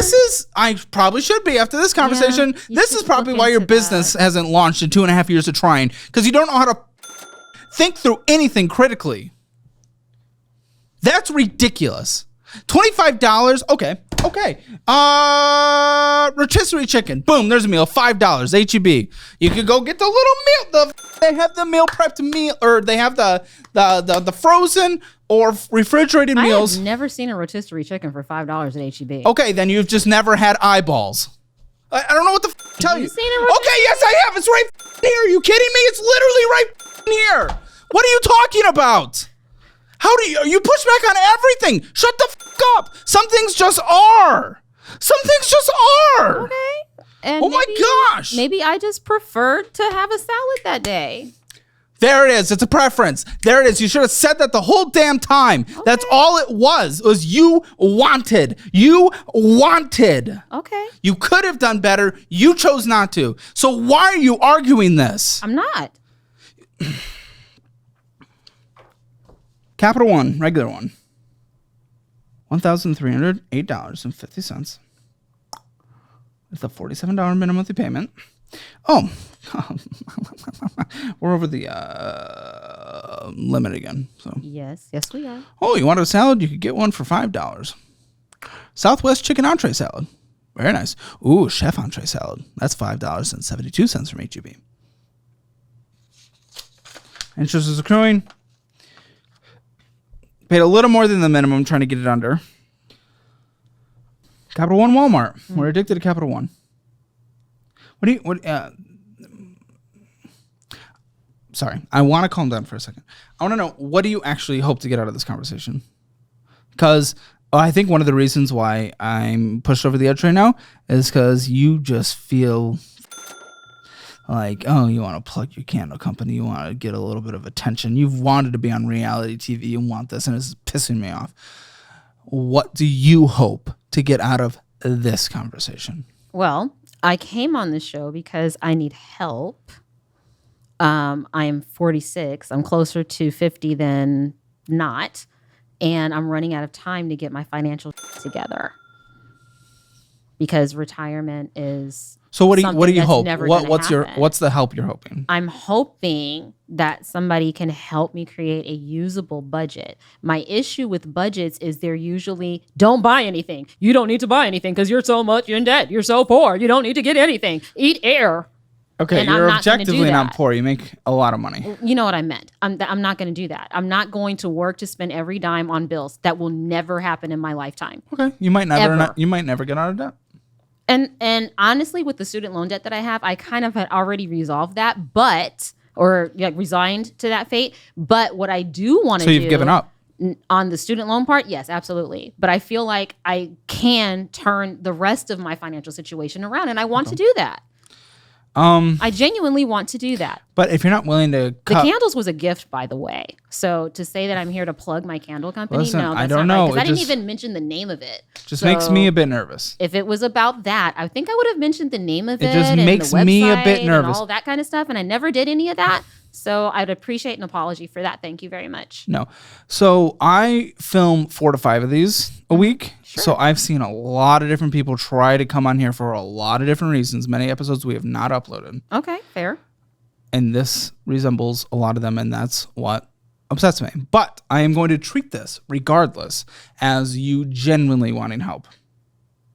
I probably should be after this conversation. Yeah, this is probably why your business hasn't launched in 2.5 years of trying, because you don't know how to think through anything critically. That's ridiculous. $25. Okay. Rotisserie chicken. Boom. There's a meal. $5. HEB. You could go get the little meal. They have the meal prepped meal, or they have the frozen or refrigerated meals. I've never seen a rotisserie chicken for $5 at HEB. Okay, then you've just never had eyeballs. I don't know what to tell you. Seen a rotisserie? Okay, yes, I have. It's right here. Are you kidding me? It's literally right here. What are you talking about? How do you push back on everything? Shut the fuck up. Some things just are. Some things just are. Okay. And oh my gosh. Maybe I just preferred to have a salad that day. There it is. It's a preference. There it is. You should have said that the whole damn time. Okay. That's all it was. It was you wanted. You wanted. Okay. You could have done better. You chose not to. So why are you arguing this? I'm not. Capital One, regular one. $1,308.50. With a $47 minimum monthly payment. Oh, we're over the limit again. So yes, we are. Oh, you wanted a salad? You could get one for $5. Southwest chicken entree salad. Very nice. Ooh, chef entree salad. That's $5.72 from HEB. Interest is accruing. Paid a little more than the minimum, trying to get it under. Capital One Walmart. We're addicted to Capital One. Sorry, I want to calm down for a second. I want to know, what do you actually hope to get out of this conversation? Because I think one of the reasons why I'm pushed over the edge right now is because you just feel like, oh, you want to plug your candle company. You want to get a little bit of attention. You've wanted to be on reality TV. You want this, and it's pissing me off. What do you hope to get out of this conversation? Well, I came on this show because I need help. I'm 46. I'm closer to 50 than not. And I'm running out of time to get my financial together. Because retirement is... So what do you hope? What's the help you're hoping? I'm hoping that somebody can help me create a usable budget. My issue with budgets is they're usually, don't buy anything. You don't need to buy anything because you're so much in debt. You're so poor. You don't need to get anything. Eat air. Okay, and you're objectively not poor. You make a lot of money. You know what I meant. I'm not going to do that. I'm not going to work to spend every dime on bills. That will never happen in my lifetime. Okay, you might never get out of debt. And honestly, with the student loan debt that I have, I kind of had already resolved that, resigned to that fate. But what I do want to do... So you've given up? On the student loan part, yes, absolutely. But I feel like I can turn the rest of my financial situation around, and I want to do that. I genuinely want to do that. But if you're not willing to cut... The candles was a gift, by the way. So to say that I'm here to plug my candle company, listen, no, that's I don't not know. Right, because I didn't even mention the name of it. Just makes me a bit nervous. If it was about that, I think I would have mentioned the name of it. It just makes me a bit nervous. And all that kind of stuff, and I never did any of that. So I'd appreciate an apology for that. Thank you very much. No. So I film 4 to 5 of these a week. Sure. So I've seen a lot of different people try to come on here for a lot of different reasons. Many episodes we have not uploaded. Okay, fair. And this resembles a lot of them, and that's what upsets me. But I am going to treat this, regardless, as you genuinely wanting help.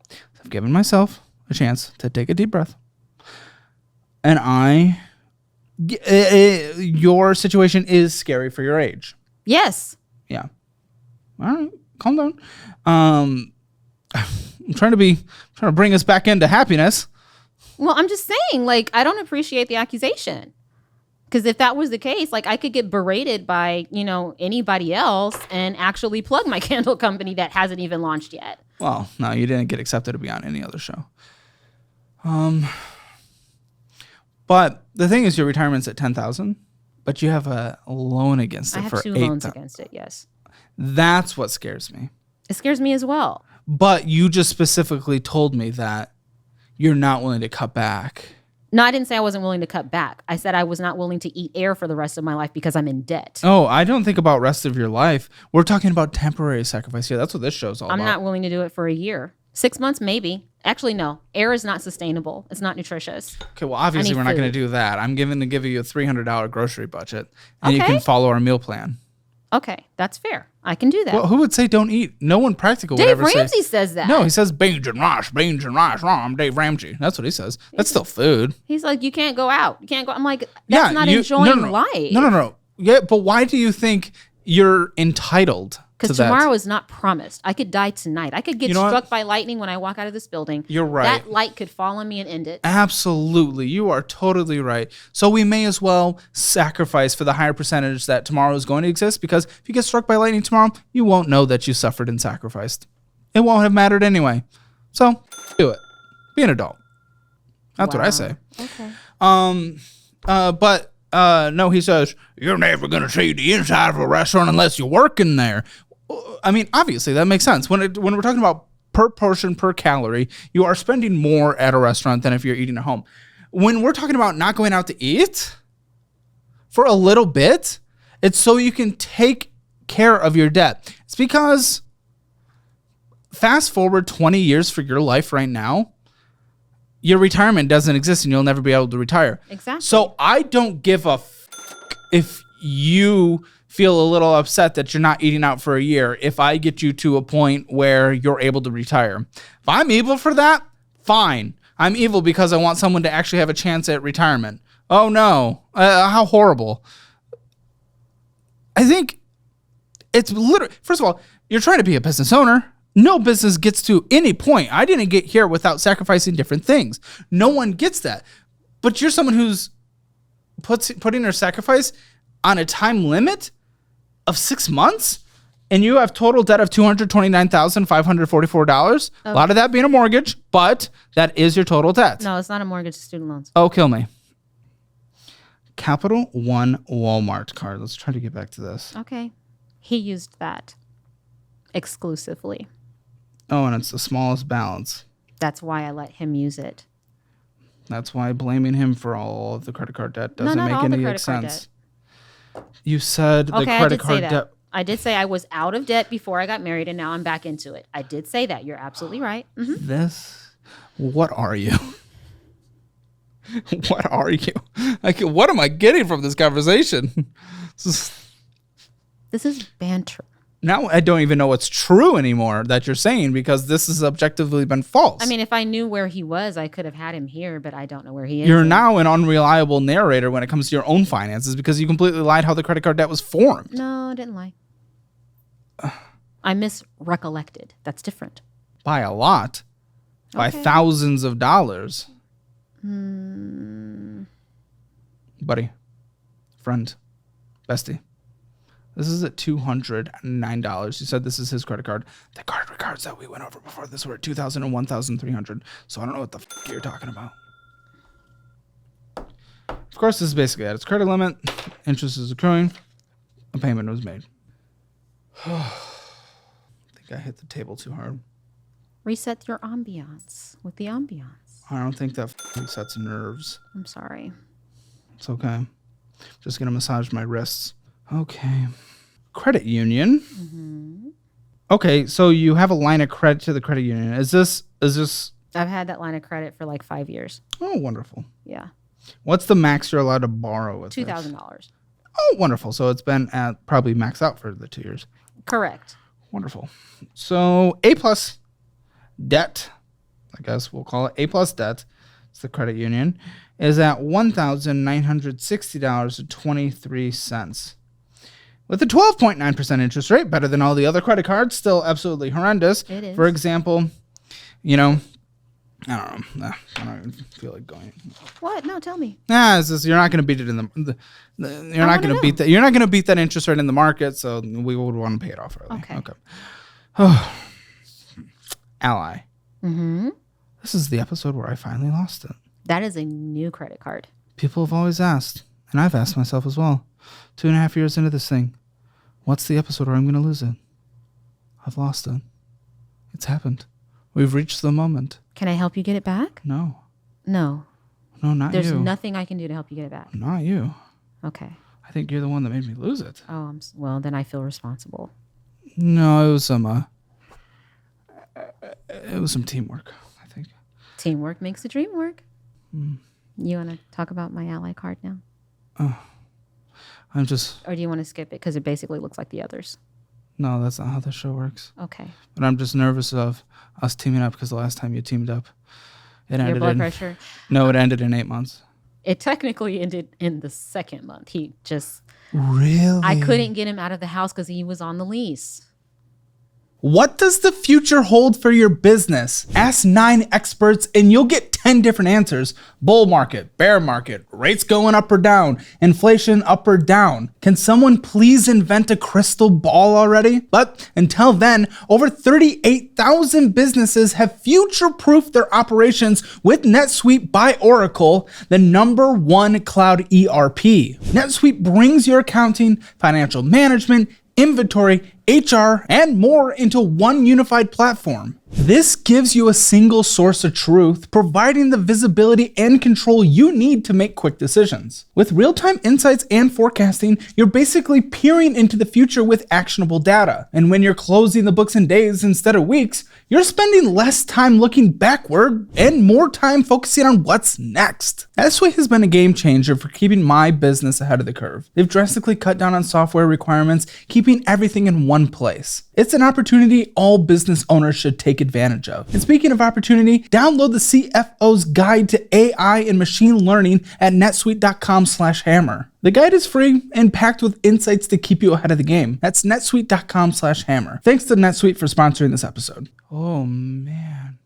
So I've given myself a chance to take a deep breath. And your situation is scary for your age. Yes. Yeah. All right. Calm down. I'm trying to bring us back into happiness. Well, I'm just saying, I don't appreciate the accusation. Because if that was the case, I could get berated by, anybody else and actually plug my candle company that hasn't even launched yet. Well, no, you didn't get accepted to be on any other show. But the thing is, your retirement's at $10,000, but you have a loan against it for $8,000. I have 2 loans against it, yes. That's what scares me. It scares me as well. But you just specifically told me that you're not willing to cut back. No, I didn't say I wasn't willing to cut back. I said I was not willing to eat air for the rest of my life because I'm in debt. Oh, I don't think about rest of your life. We're talking about temporary sacrifice here. That's what this show's all about. I'm not willing to do it for a year. 6 months, maybe. Actually, no. Air is not sustainable. It's not nutritious. Okay, well, obviously we're not going to do that. I'm going to give you a $300 grocery budget, and you can follow our meal plan. Okay, that's fair. I can do that. Well, who would say don't eat? No one practical would ever say. Dave Ramsey says that. No, he says beans and rice. I'm Dave Ramsey. That's what he says. That's still food. He's like, you can't go out. You can't go. I'm like, that's not enjoying life. No. Yeah, but why do you think you're entitled? Because tomorrow is not promised. I could die tonight. I could get struck by lightning when I walk out of this building. You're right. That light could fall on me and end it. Absolutely. You are totally right. So we may as well sacrifice for the higher percentage that tomorrow is going to exist, because if you get struck by lightning tomorrow, you won't know that you suffered and sacrificed. It won't have mattered anyway. So do it. Be an adult. That's what I say. Okay. But no, he says, you're never going to see the inside of a restaurant unless you work in there. I mean, obviously, that makes sense. When we're talking about per portion, per calorie, you are spending more at a restaurant than if you're eating at home. When we're talking about not going out to eat for a little bit, it's so you can take care of your debt. It's because fast forward 20 years for your life right now, your retirement doesn't exist and you'll never be able to retire. Exactly. So I don't give a if you feel a little upset that you're not eating out for a year if I get you to a point where you're able to retire. If I'm evil for that, fine. I'm evil because I want someone to actually have a chance at retirement. Oh no, how horrible. I think it's literally, first of all, you're trying to be a business owner. No business gets to any point. I didn't get here without sacrificing different things. No one gets that. But you're someone who's putting their sacrifice on a time limit of 6 months, and you have total debt of $229,544. Okay. A lot of that being a mortgage, but that is your total debt. No, it's not a mortgage, it's student loans. Oh, kill me. Capital One Walmart card. Let's try to get back to this. Okay. He used that exclusively. Oh, and it's the smallest balance. That's why I let him use it. That's why blaming him for all of the credit card debt doesn't make any sense. You said the credit card debt. I did say I was out of debt before I got married, and now I'm back into it. I did say that. You're absolutely right. Mm-hmm. What are you? What are you? Like, what am I getting from this conversation? This is banter. Now I don't even know what's true anymore that you're saying because this has objectively been false. I mean, if I knew where he was, I could have had him here, but I don't know where he is. You're now an unreliable narrator when it comes to your own finances because you completely lied how the credit card debt was formed. No, I didn't lie. I misrecollected. That's different. By a lot. Okay. By thousands of dollars. Buddy. Friend. Bestie. This is at $209. You said this is his credit card. The card records that we went over before this were at $2,000 and $1,300. So I don't know what the you're talking about. Of course, this is basically at its credit limit. Interest is accruing. A payment was made. I think I hit the table too hard. Reset your ambiance with the ambiance. I don't think that resets nerves. I'm sorry. It's okay. Just gonna massage my wrists. Okay. Credit union. Mm-hmm. Okay, so you have a line of credit to the credit union. Is this? I've had that line of credit for like 5 years. Oh, wonderful. Yeah. What's the max you're allowed to borrow with $2,000. Oh, wonderful. So it's been at probably maxed out for the 2 years. Correct. Wonderful. So A+ debt, I guess we'll call it A+ debt. It's the credit union, is at $1,960.23. With a 12.9% interest rate, better than all the other credit cards, still absolutely horrendous. It is. For example, I don't know. I don't even feel like going. What? No, tell me. It's just, you're not going to beat it in you're not going to beat that. You're not going to beat that interest rate in the market, so we would want to pay it off early. Okay. Ally. Mm-hmm. This is the episode where I finally lost it. That is a new credit card. People have always asked, and I've asked myself as well. 2.5 years into this thing, what's the episode where I'm going to lose it? I've lost it. It's happened. We've reached the moment. Can I help you get it back? No. No. No, not you. There's nothing I can do to help you get it back. Not you. Okay. I think you're the one that made me lose it. Oh, well, then I feel responsible. No, it was some teamwork, I think. Teamwork makes the dream work. You want to talk about my Ally card now? Or do you want to skip it because it basically looks like the others? No, that's not how the show works. Okay. But I'm just nervous of us teaming up because the last time you teamed up, it ended Your blood pressure? No, it ended in 8 months. It technically ended in the second month. He just... Really? I couldn't get him out of the house because he was on the lease. What does the future hold for your business? Ask 9 experts and you'll get 10 different answers. Bull market, bear market, rates going up or down, inflation up or down. Can someone please invent a crystal ball already? But until then, over 38,000 businesses have future-proofed their operations with NetSuite by Oracle, the #1 cloud ERP. NetSuite brings your accounting, financial management, inventory, HR, and more into one unified platform. This gives you a single source of truth, providing the visibility and control you need to make quick decisions. With real-time insights and forecasting, you're basically peering into the future with actionable data. And when you're closing the books in days instead of weeks, you're spending less time looking backward and more time focusing on what's next. NetSuite has been a game changer for keeping my business ahead of the curve. They've drastically cut down on software requirements, keeping everything in one place. It's an opportunity all business owners should take advantage of. And speaking of opportunity, download the CFO's Guide to AI and Machine Learning at netsuite.com/hammer. The guide is free and packed with insights to keep you ahead of the game. That's netsuite.com/hammer. Thanks to NetSuite for sponsoring this episode. Oh man.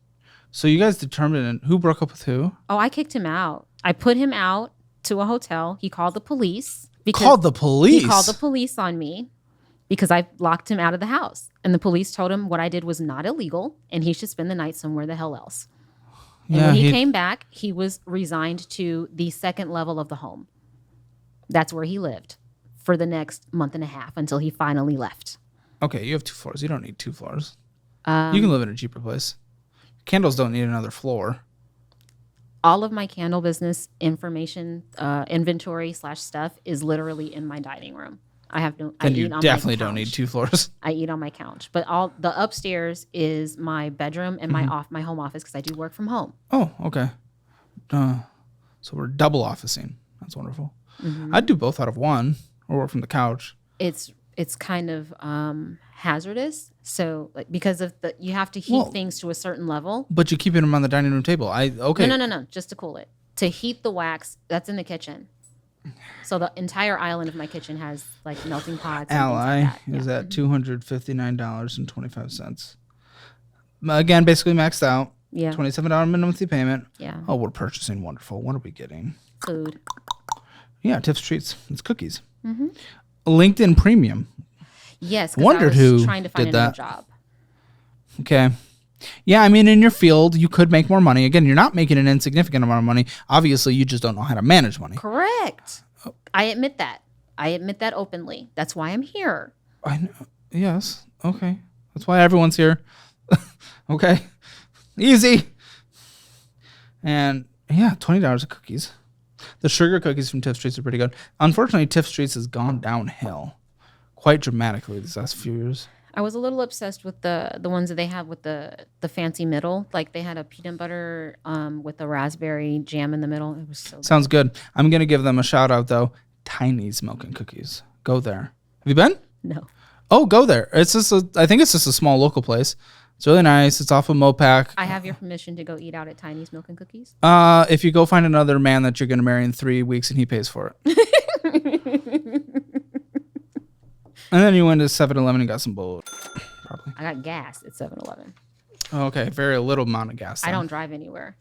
So you guys determined who broke up with who? Oh, I kicked him out. I put him out to a hotel. He called the police. He called the police on me because I locked him out of the house. And the police told him what I did was not illegal and he should spend the night somewhere the hell else. And when he came back, he was resigned to the second level of the home. That's where he lived for the next month and a half until he finally left. Okay, you have 2 floors. You don't need 2 floors. You can live in a cheaper place. Candles don't need another floor. All of my candle business information, inventory / stuff is literally in my dining room. I have no. Then you definitely don't need 2 floors. I eat on my couch, but all the upstairs is my bedroom and my home office because I do work from home. Oh, okay. So we're double officing. That's wonderful. I'd do both out of one or work from the couch. It's kind of hazardous. So like because of you have to heat things to a certain level. But you keep them on the dining room table. No, just to cool it. To heat the wax, that's in the kitchen. So the entire island of my kitchen has like melting pots. Ally is at $259.25. Again, basically maxed out. Yeah. $27 minimum monthly payment. Yeah. Oh, we're purchasing wonderful. What are we getting? Food. Yeah, Tips Treats. It's cookies. LinkedIn Premium. Yes. Wondered I was who trying to find did a that. new job. Okay. Yeah, I mean, in your field, you could make more money. Again, you're not making an insignificant amount of money. Obviously, you just don't know how to manage money. Correct. I admit that. I admit that openly. That's why I'm here. I know. Yes. Okay. That's why everyone's here. Okay. Easy. And yeah, $20 of cookies. The sugar cookies from Tips Treats are pretty good. Unfortunately, Tips Treats has gone downhill quite dramatically these last few years. I was a little obsessed with the ones that they have with the fancy middle. Like they had a peanut butter with a raspberry jam in the middle. It was so good. Sounds good. I'm going to give them a shout out though. Tiny's Milk and Cookies. Go there. Have you been? No. Oh, go there. I think it's just a small local place. It's really nice. It's off of Mopac. I have your permission to go eat out at Tiny's Milk and Cookies? If you go find another man that you're going to marry in 3 weeks and he pays for it. And then you went to 7-Eleven and got some bowl. Probably. I got gas at 7-Eleven. Oh, okay. Very little amount of gas then. I don't drive anywhere.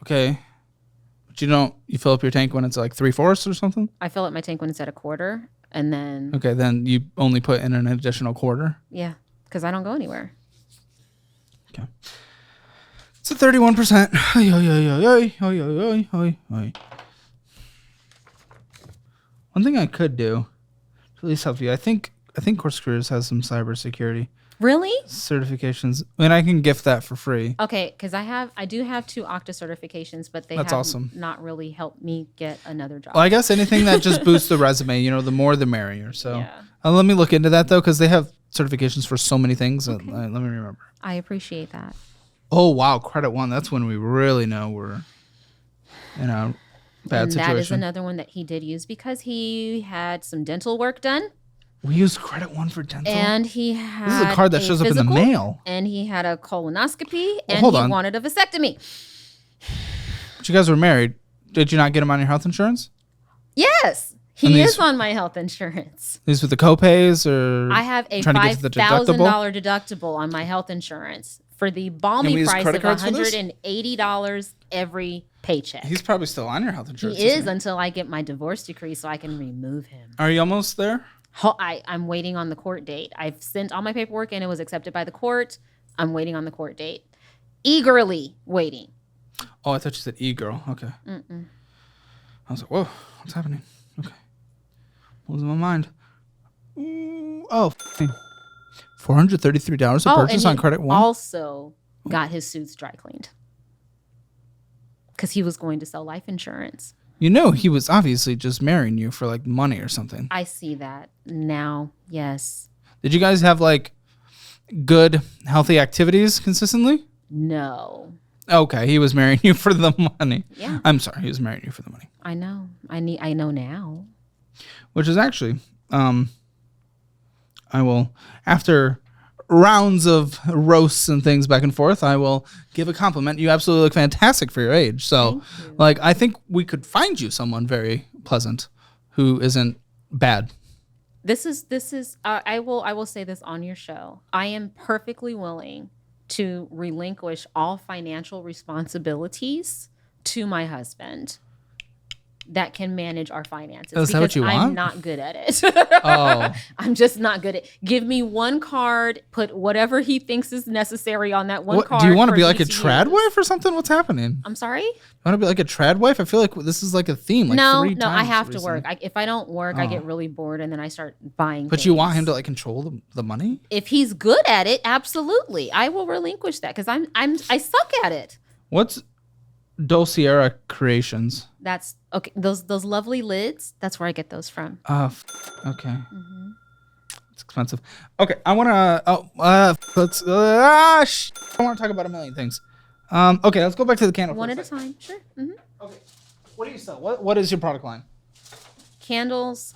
Okay. But you fill up your tank when it's like 3/4 or something? I fill up my tank when it's at 1/4 and then. Okay, then you only put in an additional 1/4? Yeah, because I don't go anywhere. Okay. It's a 31%. One thing I could do to at least help you, I think Course Careers has some cybersecurity Really? certifications. I mean, I can gift that for free. Okay, because I do have 2 Okta certifications, but they have awesome. Not really helped me get another job. Well, I guess anything that just boosts the resume, the more the merrier. So yeah. Let me look into that though, because they have certifications for so many things. Okay. Let me remember. I appreciate that. Oh wow, Credit One. That's when we really know we're in a bad situation. That is another one that he did use because he had some dental work done. We use Credit One for dental. And he had this is a card that shows up in the mail. And he had a colonoscopy and he wanted a vasectomy. But you guys were married. Did you not get him on your health insurance? Yes. He is on my health insurance. These with the copays, or I have a $5,000 deductible on my health insurance for the balmy price of $180 every paycheck. He's probably still on your health insurance. He is until I get my divorce decree so I can remove him. Are you almost there? I'm waiting on the court date. I've sent all my paperwork and it was accepted by the court. I'm waiting on the court date. Eagerly waiting. Oh, I thought you said e-girl. Okay. I was like, whoa, what's happening? Okay. Losing my mind. Ooh, $433 a purchase on Credit One. Also got his suits dry cleaned because he was going to sell life insurance. You know, he was obviously just marrying you for like money or something. I see that now. Yes. Did you guys have like good, healthy activities consistently? No. Okay, he was marrying you for the money. Yeah. I'm sorry, he was marrying you for the money. I know. I know now. Which is actually, I will, after rounds of roasts and things back and forth, I will give a compliment. You absolutely look fantastic for your age. So, like, I think we could find you someone very pleasant who isn't bad. This is. I will say this on your show. I am perfectly willing to relinquish all financial responsibilities to my husband that can manage our finances. Is that what you want? I'm not good at it. Oh. I'm just not good at it. Give me one card, put whatever he thinks is necessary on that one card. Do you want to be like a trad wife or something? What's happening? I'm sorry? You want to be like a trad wife? I feel like this is like a theme. Like no, three times I have to recently. work. If I don't work, I get really bored and then I start buying But things. you want him to like control the money? If he's good at it, absolutely. I will relinquish that because I suck at it. What's Dulciera Creations? That's okay. Those lovely lids. That's where I get those from. Okay. It's expensive. Okay, I want to. I want to talk about a million things. Okay, let's go back to the candle. One at a time. Sure. Okay. What do you sell? What is your product line? Candles,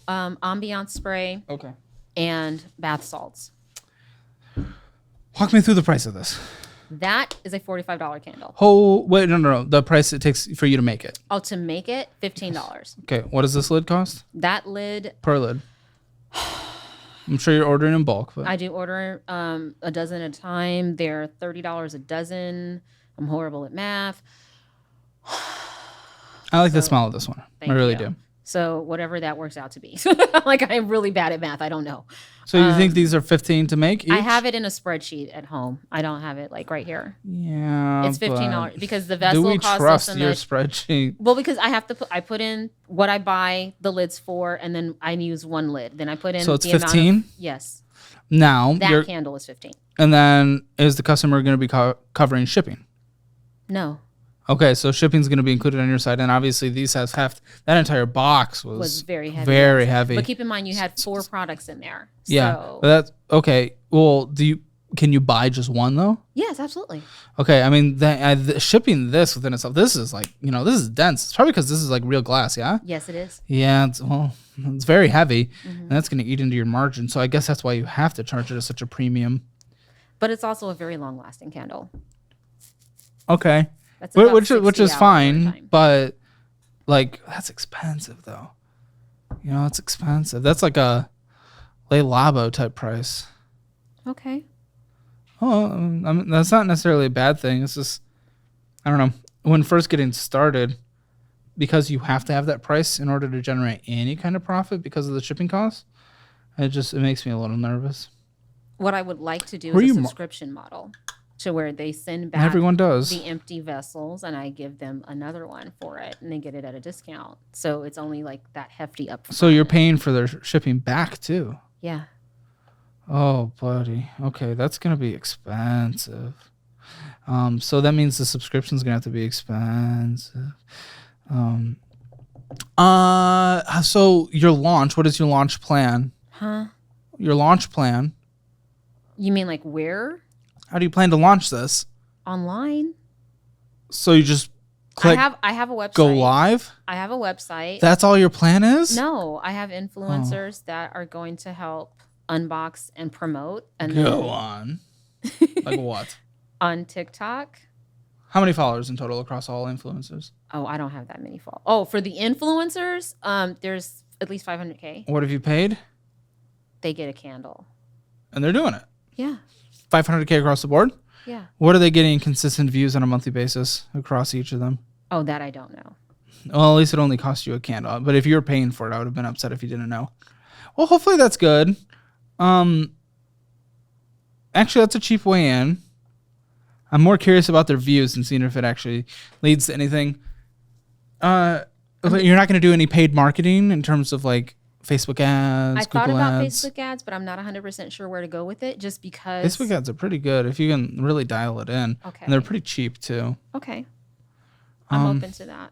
ambiance spray. Okay. And bath salts. Walk me through the price of this. That is a $45 candle. Oh, wait, no. The price it takes for you to make it. Oh, to make it, $15. Okay, what does this lid cost? That lid. Per lid. I'm sure you're ordering in bulk. But I do order a dozen at a time. They're $30 a dozen. I'm horrible at math. I like the smell of this one. I really do. So whatever that works out to be. Like, I'm really bad at math. I don't know. So you think these are 15 to make each? I have it in a spreadsheet at home. I don't have it like right here. Yeah, it's $15 because the vessel costs us. Do we trust your spreadsheet? Well, because I put in what I buy the lids for, and then I use one lid. Then I put in. So it's 15. Yes. Now that candle is 15. And then is the customer going to be covering shipping? No. Okay, so shipping's going to be included on your side, and obviously these has that entire box was very heavy. Very heavy. But keep in mind, you had 4 products in there. Yeah, so. but that's okay. Well, can you buy just one though? Yes, absolutely. Okay, I mean, shipping this within itself, this is like this is dense. It's probably because this is like real glass, yeah. Yes, it is. Yeah, it's very heavy, and that's going to eat into your margin. So I guess that's why you have to charge it at such a premium. But it's also a very long-lasting candle. Okay. Which is fine, but like that's expensive though. It's expensive. That's like a Le Labo type price. Okay. Oh, I mean, that's not necessarily a bad thing. It's just I don't know. When first getting started, because you have to have that price in order to generate any kind of profit because of the shipping costs, it makes me a little nervous. What I would like to do is a subscription model. To where they send back everyone does the empty vessels and I give them another one for it and they get it at a discount. So it's only like that hefty upfront. So you're paying for their shipping back too? Yeah. Oh, buddy. Okay, that's going to be expensive. So that means the subscription's going to have to be expensive. So your launch, what is your launch plan? Huh? Your launch plan? You mean like where? How do you plan to launch this? Online. So you just click. I have a website. Go live. I have a website. That's all your plan is? No, I have influencers that are going to help unbox and promote. And go on. Like what? On TikTok. How many followers in total across all influencers? Oh, I don't have that many followers. Oh, for the influencers, there's at least 500K. What have you paid? They get a candle. And they're doing it. Yeah. 500K across the board? Yeah. What are they getting consistent views on a monthly basis across each of them? Oh, that I don't know. Well, at least it only cost you a candle. But if you were paying for it, I would have been upset if you didn't know. Well, hopefully that's good. Actually, that's a cheap way in. I'm more curious about their views and seeing if it actually leads to anything. You're not going to do any paid marketing in terms of like Facebook ads, I Google thought about ads. Facebook ads, but I'm not 100% sure where to go with it just because. Facebook ads are pretty good if you can really dial it in. Okay. And they're pretty cheap too. Okay. I'm open to that.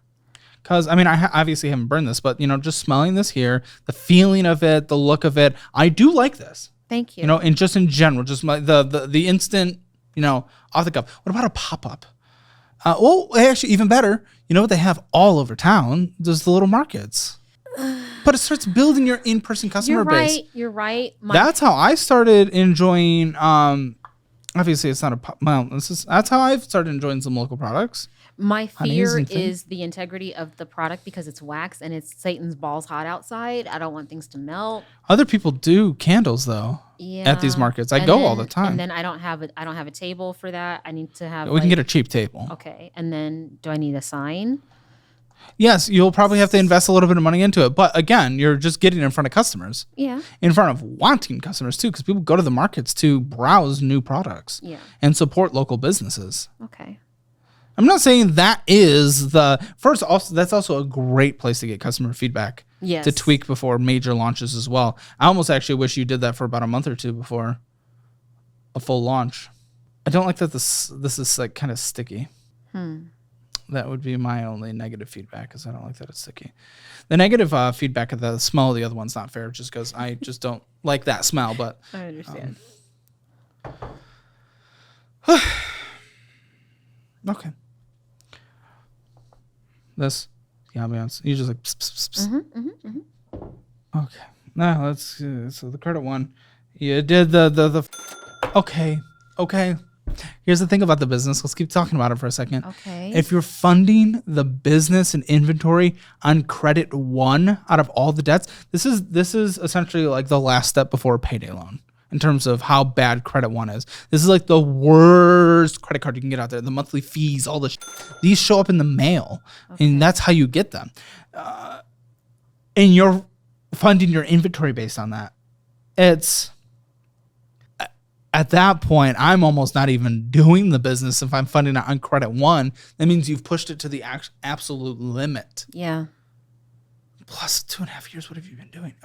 Because, I mean, I obviously haven't burned this, but, you know, just smelling this here, the feeling of it, the look of it, I do like this. Thank you. You know, and just in general, just the instant, you know, off the cuff. What about a pop-up? Well, actually, even better, you know what they have all over town? There's the little markets. But it starts building your in-person customer base. You're right. That's how I started enjoying, obviously it's not that's how I've started enjoying some local products. My fear is the integrity of the product because it's wax and it's Satan's balls hot outside. I don't want things to melt. Other people do candles though. Yeah. At these markets, I go all the time. And then I don't have a table for that. I need to have. We can get a cheap table. Okay, and then do I need a sign? Yes, you'll probably have to invest a little bit of money into it, but again, you're just getting in front of customers. Yeah. In front of wanting customers too, because people go to the markets to browse new products. Yeah. And support local businesses. Okay. I'm not saying that is the first. Also, that's also a great place to get customer feedback. Yes. To tweak before major launches as well. I almost actually wish you did that for about a month or two before a full launch. I don't like that this is like kind of sticky. That would be my only negative feedback because I don't like that it's sticky. The negative feedback of the smell of the other one's not fair just because I just don't like that smell. But I understand. Okay. This, the ambiance. You just like. Pss, pss, pss. Okay. Now let's. So the credit one, you did the. Okay. Here's the thing about the business. Let's keep talking about it for a second. Okay. If you're funding the business and inventory on credit one out of all the debts, this is essentially like the last step before a payday loan. In terms of how bad credit one is. This is like the worst credit card you can get out there. The monthly fees, all this. These show up in the mail. Okay. And that's how you get them. And you're funding your inventory based on that. It's, at that point, I'm almost not even doing the business if I'm funding it on credit one. That means you've pushed it to the absolute limit. Yeah. Plus 2.5 years, what have you been doing?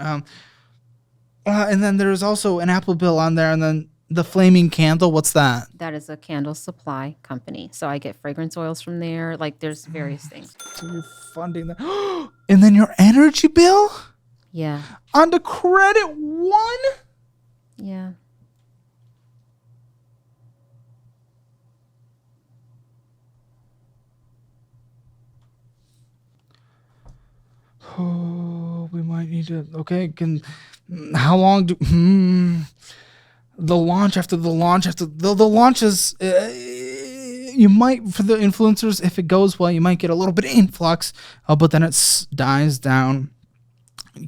And then there's also an Apple bill on there, and then the flaming candle. What's that? That is a candle supply company. So I get fragrance oils from there. Like there's various things. So you're funding that. And then your energy bill? Yeah. On the credit one? Yeah. Oh, we might need to. Okay, how long do the launch after the launch launches? You might, for the influencers, if it goes well, you might get a little bit of influx, but then it dies down.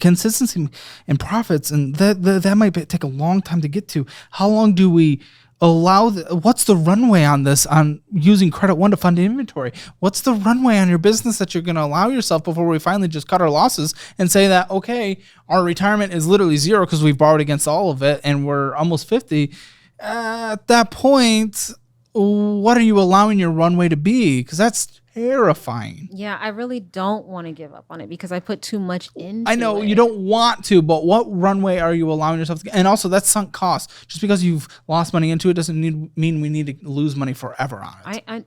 Consistency and profits, and that might take a long time to get to. How long do we allow? What's the runway on this? On using credit one to fund inventory? What's the runway on your business that you're going to allow yourself before we finally just cut our losses and say that okay, our retirement is literally zero because we've borrowed against all of it and we're almost 50. At that point, what are you allowing your runway to be? Because that's terrifying. Yeah, I really don't want to give up on it because I put too much into it. I know you don't want to, but what runway are you allowing yourself to get? And also, that's sunk cost. Just because you've lost money into it doesn't mean we need to lose money forever on it. I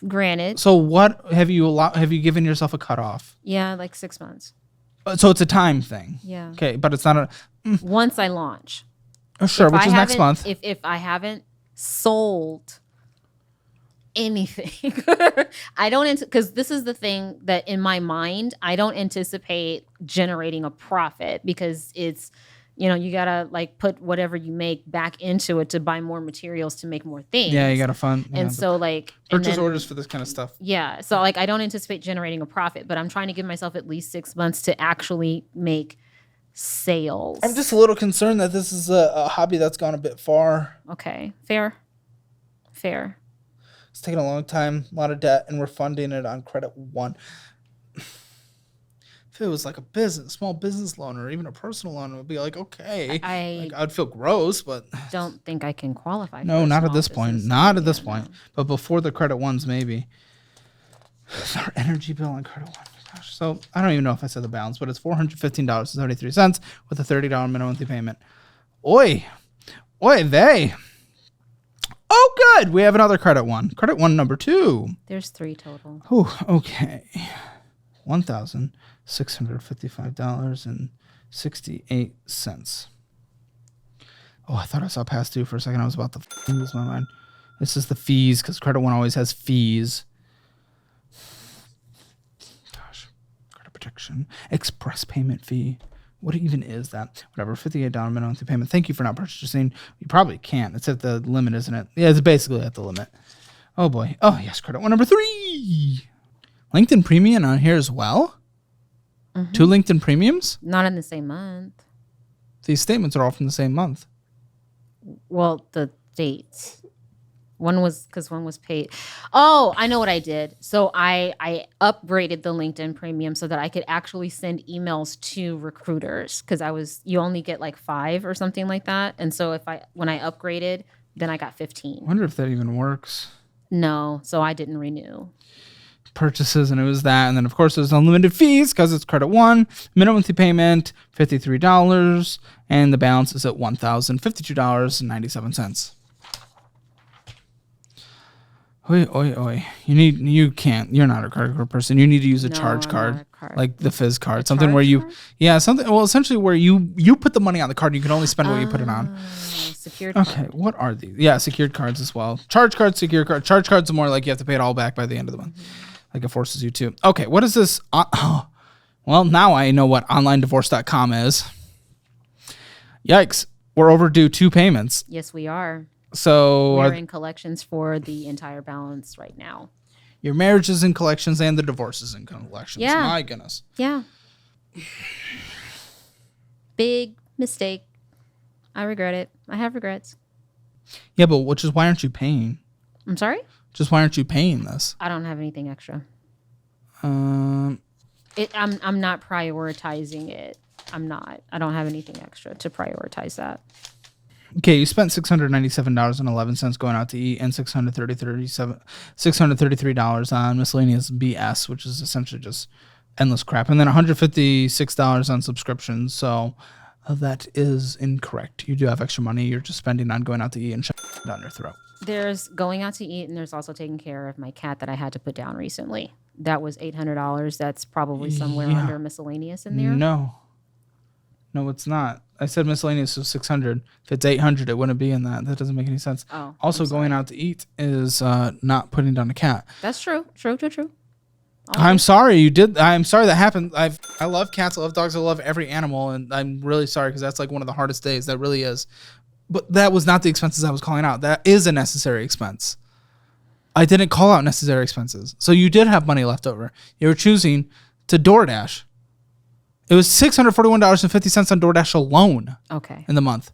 granted. So what have you given yourself a cutoff? Yeah, like 6 months. So it's a time thing. Yeah. Okay, but it's not a. Once I launch. Oh, sure, which is next month. If I haven't sold anything, I don't, because this is the thing that in my mind I don't anticipate generating a profit because it's You know, you gotta like put whatever you make back into it to buy more materials to make more things. Yeah, you gotta fund. And so like purchase orders for this kind of stuff. Yeah. So like I don't anticipate generating a profit, but I'm trying to give myself at least 6 months to actually make sales. I'm just a little concerned that this is a hobby that's gone a bit far. Okay. Fair. It's taking a long time, a lot of debt, and we're funding it on credit one. If it was like a small business loan or even a personal loan, it would be like, okay. I'd feel gross, but don't think I can qualify. No, not at this point. Not at this point. But before the credit ones, maybe. Our energy bill on credit one. Gosh. So I don't even know if I said the balance, but it's $415.33 with a $30 minimum monthly payment. Oy vey. Oh, good. We have another credit one. Credit one number 2. There's 3 total. Oh, okay. $1,655.68. Oh, I thought I saw past due for a second. I was about to lose my mind. This is the fees because credit one always has fees. Gosh, credit protection, express payment fee. What even is that? Whatever, $58 minimum monthly payment. Thank you for not purchasing. You probably can't. It's at the limit, isn't it? Yeah, it's basically at the limit. Oh boy. Oh yes, credit one number 3. LinkedIn Premium on here as well? 2 LinkedIn Premiums? Not in the same month. These statements are all from the same month. Well, the dates. One was paid. Oh, I know what I did. So I upgraded the LinkedIn Premium so that I could actually send emails to recruiters because you only get like 5 or something like that. And so when I upgraded, then I got 15. I wonder if that even works. No, so I didn't renew. Purchases, and it was that. And then, of course, there's unlimited fees because it's credit one. Minimum monthly payment, $53. And the balance is at $1,052.97. Oi. You're not a credit card person. You need to use a charge card, like the Fizz card. Something where essentially where you put the money on the card. You can only spend what you put it on. Secured card. Okay, what are these? Yeah, secured cards as well. Charge card, secured card. Charge cards are more like you have to pay it all back by the end of the month. Like it forces you to. Okay, what is this? Well, now I know what onlinedivorce.com is. Yikes. We're overdue 2 payments. Yes, we are. So we're in collections for the entire balance right now. Your marriage is in collections and the divorce is in collections. Yeah. My goodness. Yeah. Big mistake. I regret it. I have regrets. Yeah, but why aren't you paying? I'm sorry? Just why aren't you paying this? I don't have anything extra. I'm not prioritizing it. I'm not. I don't have anything extra to prioritize that. Okay, you spent $697.11 going out to eat and $633 on miscellaneous BS, which is essentially just endless crap, and then $156 on subscriptions. So that is incorrect. You do have extra money. You're just spending on going out to eat and shoving it down your throat. There's going out to eat, and there's also taking care of my cat that I had to put down recently. That was $800. That's probably somewhere under miscellaneous in there. No, it's not. I said miscellaneous was $600. If it's $800, it wouldn't be in that. That doesn't make any sense. Oh, also, going out to eat is not putting down a cat. That's true. True. I'm sorry you did. I'm sorry that happened. I love cats. I love dogs. I love every animal, and I'm really sorry because that's like one of the hardest days. That really is. But that was not the expenses I was calling out. That is a necessary expense. I didn't call out necessary expenses. So you did have money left over. You were choosing to DoorDash. It was $641.50 on DoorDash alone. Okay. In the month.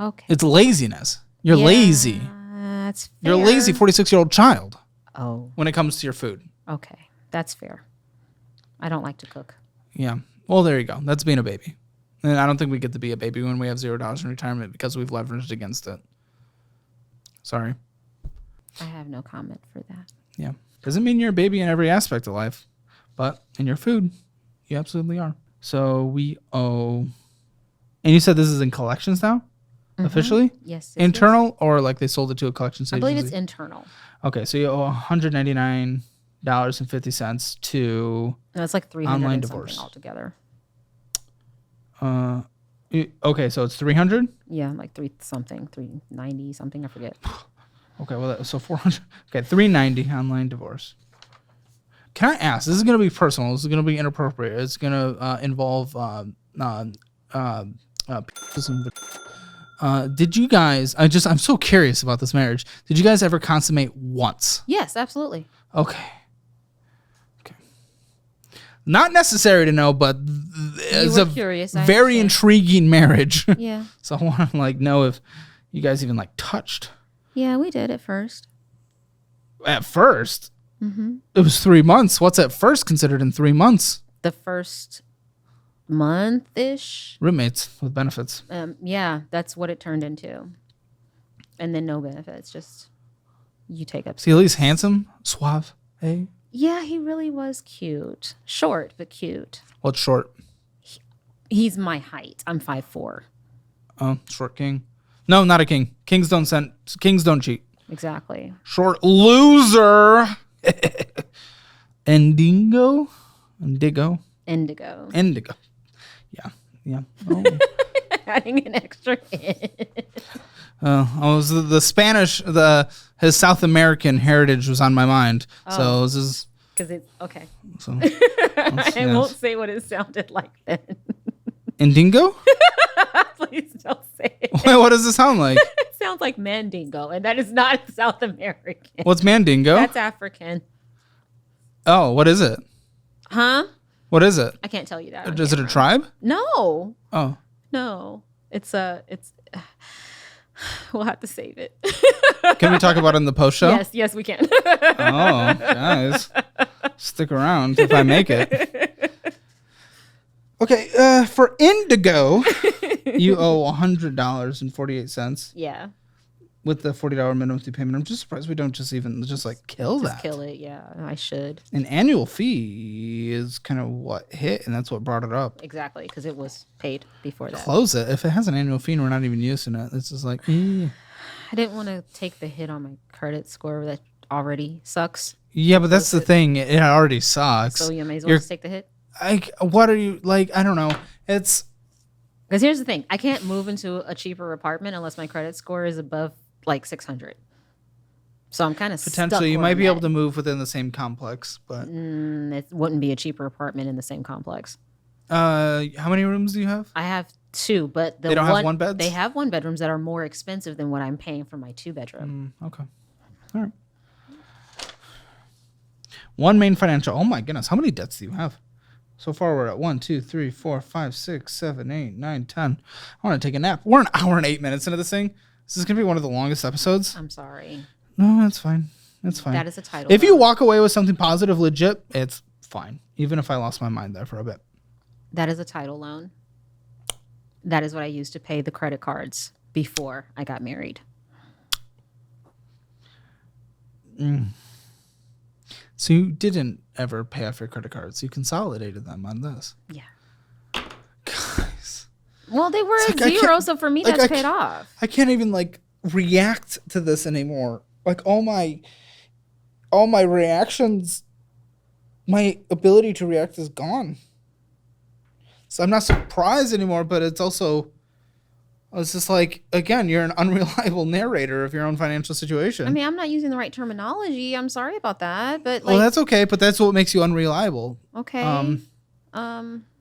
Okay. It's laziness. You're lazy. That's fair. You're a lazy 46-year-old child. Oh. When it comes to your food. Okay. That's fair. I don't like to cook. Yeah. Well, there you go. That's being a baby. And I don't think we get to be a baby when we have $0 in retirement because we've leveraged against it. Sorry. I have no comment for that. Yeah. Doesn't mean you're a baby in every aspect of life, but in your food, you absolutely are. So we owe, and you said this is in collections now, officially? Yes. Internal or like they sold it to a collections agency? I believe it's internal. Okay, so you owe $199.50 to no, it's like $300 online and divorce something altogether. Okay, so it's $300? Yeah, like $390 something, I forget. Okay, well, so $400. Okay, $390 online divorce. Can I ask? This is going to be personal. This is going to be inappropriate. It's going to involve Did you guys? I'm so curious about this marriage. Did you guys ever consummate once? Yes, absolutely. Okay. Not necessary to know, but it's a curious, very intriguing marriage. Yeah. So I want to know if you guys even touched. Yeah, we did at first. At first? Mm-hmm. It was 3 months. What's at first considered in 3 months? The first month-ish. Roommates with benefits. Yeah, that's what it turned into. And then no benefits, just you take up. Is he at least handsome? Suave? Hey? Yeah, he really was cute. Short, but cute. What's short? He's my height. I'm 5'4". Oh, short king. No, not a king. Kings don't cheat. Exactly. Short loser. Indigo. Yeah. Adding an extra hit. The Spanish, his South American heritage was on my mind. Oh. So this is because it's okay. So I won't say what it sounded like then. Indingo? Please don't say it. Wait, what does it sound like? It sounds like Mandingo, and that is not South American. What's Mandingo? That's African. Oh, what is it? Huh? What is it? I can't tell you that. Is it a tribe? No. Oh. No. It's we'll have to save it. Can we talk about it in the post show? Yes, we can. Oh, guys. Stick around if I make it. Okay, for Indigo, you owe $100.48. Yeah. With the $40 minimum due payment. I'm just surprised we don't just kill that. Just kill it, yeah. I should. An annual fee is kind of what hit, and that's what brought it up. Exactly, because it was paid before that. Close it. If it has an annual fee and we're not even using it, it's just like, I didn't want to take the hit on my credit score that already sucks. Yeah, but that's the thing. It already sucks. So you may as well just take the hit? What are you, I don't know. It's... Because here's the thing. I can't move into a cheaper apartment unless my credit score is above 600. So I'm kind of potentially you might be able to move within the same complex, but it wouldn't be a cheaper apartment in the same complex. How many rooms do you have? I have 2, but they don't have one beds? They have 1 bedrooms that are more expensive than what I'm paying for my 2 bedroom. Okay. All right. One main financial. Oh my goodness, how many debts do you have? So far, we're at 1, 2, 3, 4, 5, 6, 7, 8, 9, 10. I want to take a nap. We're an hour and 8 minutes into this thing. This is going to be one of the longest episodes. I'm sorry. No, that's fine. That's fine. That is a title. If you walk away with something positive, legit, it's fine. Even if I lost my mind there for a bit. That is a title loan. That is what I used to pay the credit cards before I got married. So you didn't ever pay off your credit cards. You consolidated them on this. Yeah. Guys. Well, they were at 0, so for me, that's paid off. I can't even react to this anymore. All my reactions, my ability to react is gone. So I'm not surprised anymore, but it's just again, you're an unreliable narrator of your own financial situation. I mean, I'm not using the right terminology. I'm sorry about that, but well, that's okay. But that's what makes you unreliable. Okay.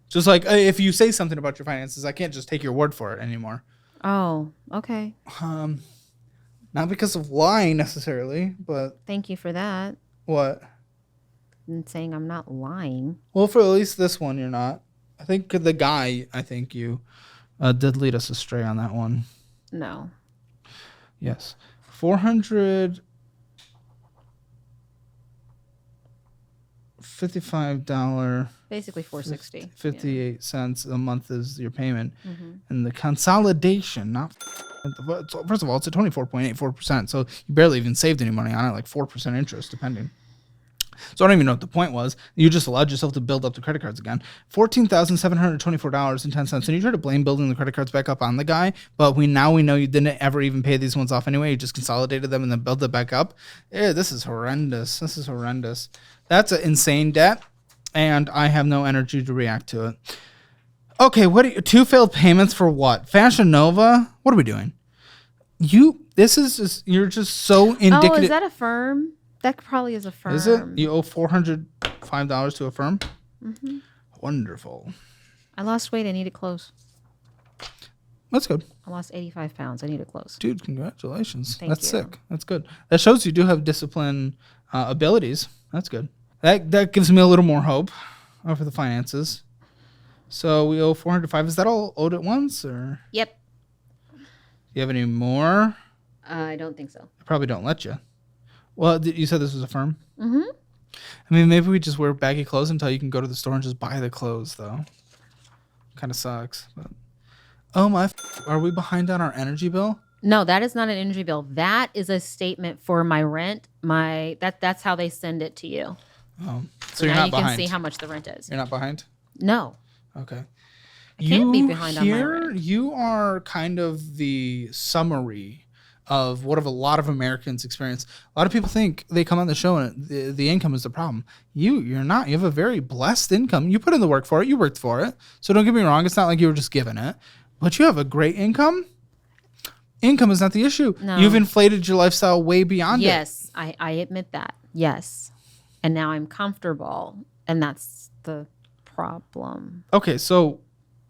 Just if you say something about your finances, I can't just take your word for it anymore. Oh, okay. Not because of lying necessarily, but thank you for that. What? I'm saying I'm not lying. Well, for at least this one, you're not. I think the guy. I think you did lead us astray on that one. No. Yes, $455. Basically $460. 58 cents a month is your payment, and the consolidation. Not first of all, it's at 24.84%, so you barely even saved any money on it, 4% interest, depending. So I don't even know what the point was. You just allowed yourself to build up the credit cards again. $14,724.10. And you try to blame building the credit cards back up on the guy, but we know you didn't ever even pay these ones off anyway. You just consolidated them and then built it back up. This is horrendous. That's an insane debt, and I have no energy to react to it. Okay, 2 failed payments for what? Fashion Nova? What are we doing? You're just so indicative. Oh, is that a firm? That probably is a firm. Is it? You owe $405 to a firm? Wonderful. I lost weight. I need it close. That's good. I lost 85 pounds. I need to close. Dude, congratulations. Thank That's you. sick. That's good. That shows you do have discipline abilities. That's good. That gives me a little more hope for the finances. So we owe $405. Is that all owed at once, or? Yep. Do you have any more? I don't think so. I probably don't let you. Well, you said this was a firm? Mm-hmm. I mean, maybe we just wear baggy clothes until you can go to the store and just buy the clothes, though. Kind of sucks. But. Oh, are we behind on our energy bill? No, that is not an energy bill. That is a statement for my rent. That's how they send it to you. Oh, so you're now not you behind. can see how much the rent is. You're not behind? No. Okay. I can't be behind on my rent. You are kind of the summary of what a lot of Americans experience. A lot of people think they come on the show and the income is the problem. You're not. You have a very blessed income. You put in the work for it. You worked for it. So don't get me wrong. It's not like you were just given it. But you have a great income. Income is not the issue. No. You've inflated your lifestyle way beyond it. Yes, I admit that. Yes. And now I'm comfortable. And that's the problem. Okay, so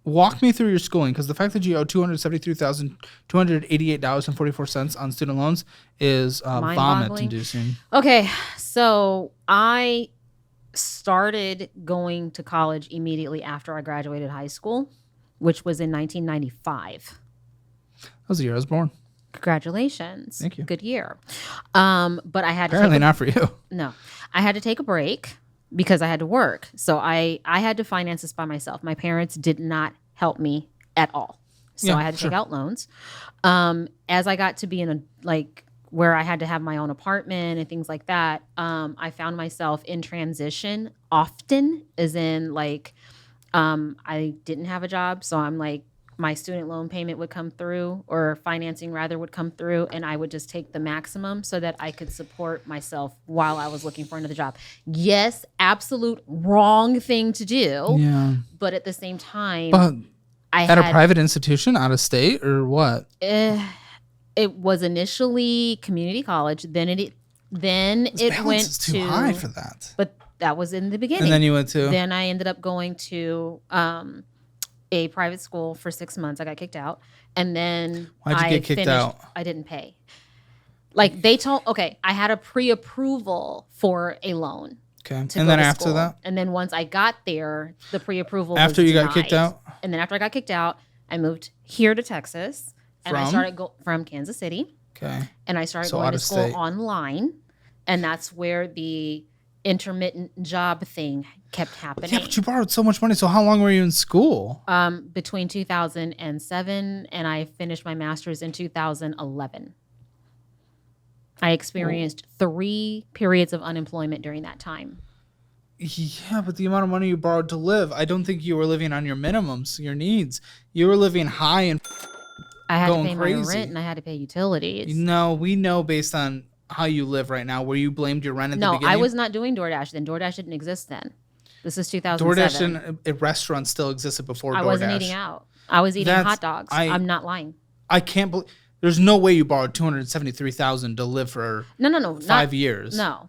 walk me through your schooling, because the fact that you owe $273,288.44 on student loans is vomit-inducing. Okay, so I started going to college immediately after I graduated high school, which was in 1995. That was the year I was born. Congratulations. Thank you. Good year. But I had apparently not for you. No, I had to take a break because I had to work. So I had to finance this by myself. My parents did not help me at all. So I had to take out loans. As I got to be in where I had to have my own apartment and things like that, I found myself in transition often, as in I didn't have a job. So I'm my student loan payment would come through, or financing rather would come through, and I would just take the maximum so that I could support myself while I was looking for another job. Yes, absolute wrong thing to do. Yeah. But at the same time, I had a private institution out of state or what? It was initially community college. Then it went too high for that. But that was in the beginning. And then you went to? Then I ended up going to a private school for 6 months. I got kicked out. And then why'd you get kicked out? I didn't pay. I had a pre-approval for a loan. Okay. And then after that? And then once I got there, the pre-approval after was you denied. got kicked out? And then after I got kicked out, I moved here to Texas. And I started from Kansas City. Okay. And I started going to school online. And that's where the intermittent job thing kept happening. Yeah, but you borrowed so much money. So how long were you in school? Between 2007 and I finished my master's in 2011. I experienced 3 periods of unemployment during that time. Yeah, but the amount of money you borrowed to live, I don't think you were living on your minimums, your needs. You were living high and I had to pay my rent and I had to pay utilities. No, we know based on how you live right now, where you blamed your rent at the beginning. No, I was not doing DoorDash then. DoorDash didn't exist then. This is 2007. DoorDash in restaurants still existed before DoorDash. I wasn't eating out. I was eating hot dogs. I'm not lying. I can't believe. There's no way you borrowed $273,000 to live for 5 years. No.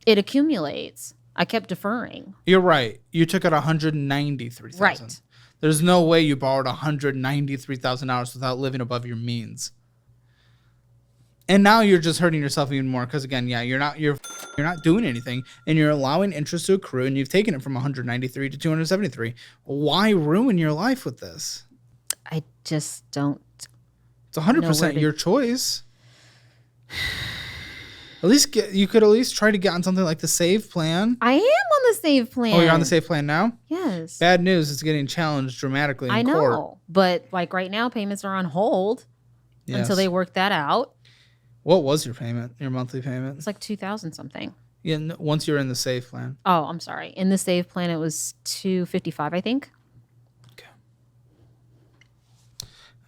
It accumulates. I kept deferring. You're right. You took out $193,000. Right. There's no way you borrowed $193,000 without living above your means. And now you're just hurting yourself even more because again, you're not doing anything and you're allowing interest to accrue and you've taken it from 193 to 273. Why ruin your life with this? I just don't. It's 100% your choice. You could at least try to get on something like the save plan. I am on the save plan. Oh, you're on the save plan now? Yes. Bad news, it's getting challenged dramatically in court. I know, but right now payments are on hold until they work that out. What was your payment, your monthly payment? It's like $2,000 something. Yeah, once you're in the save plan. Oh, I'm sorry. In the save plan, it was $255, I think. Okay.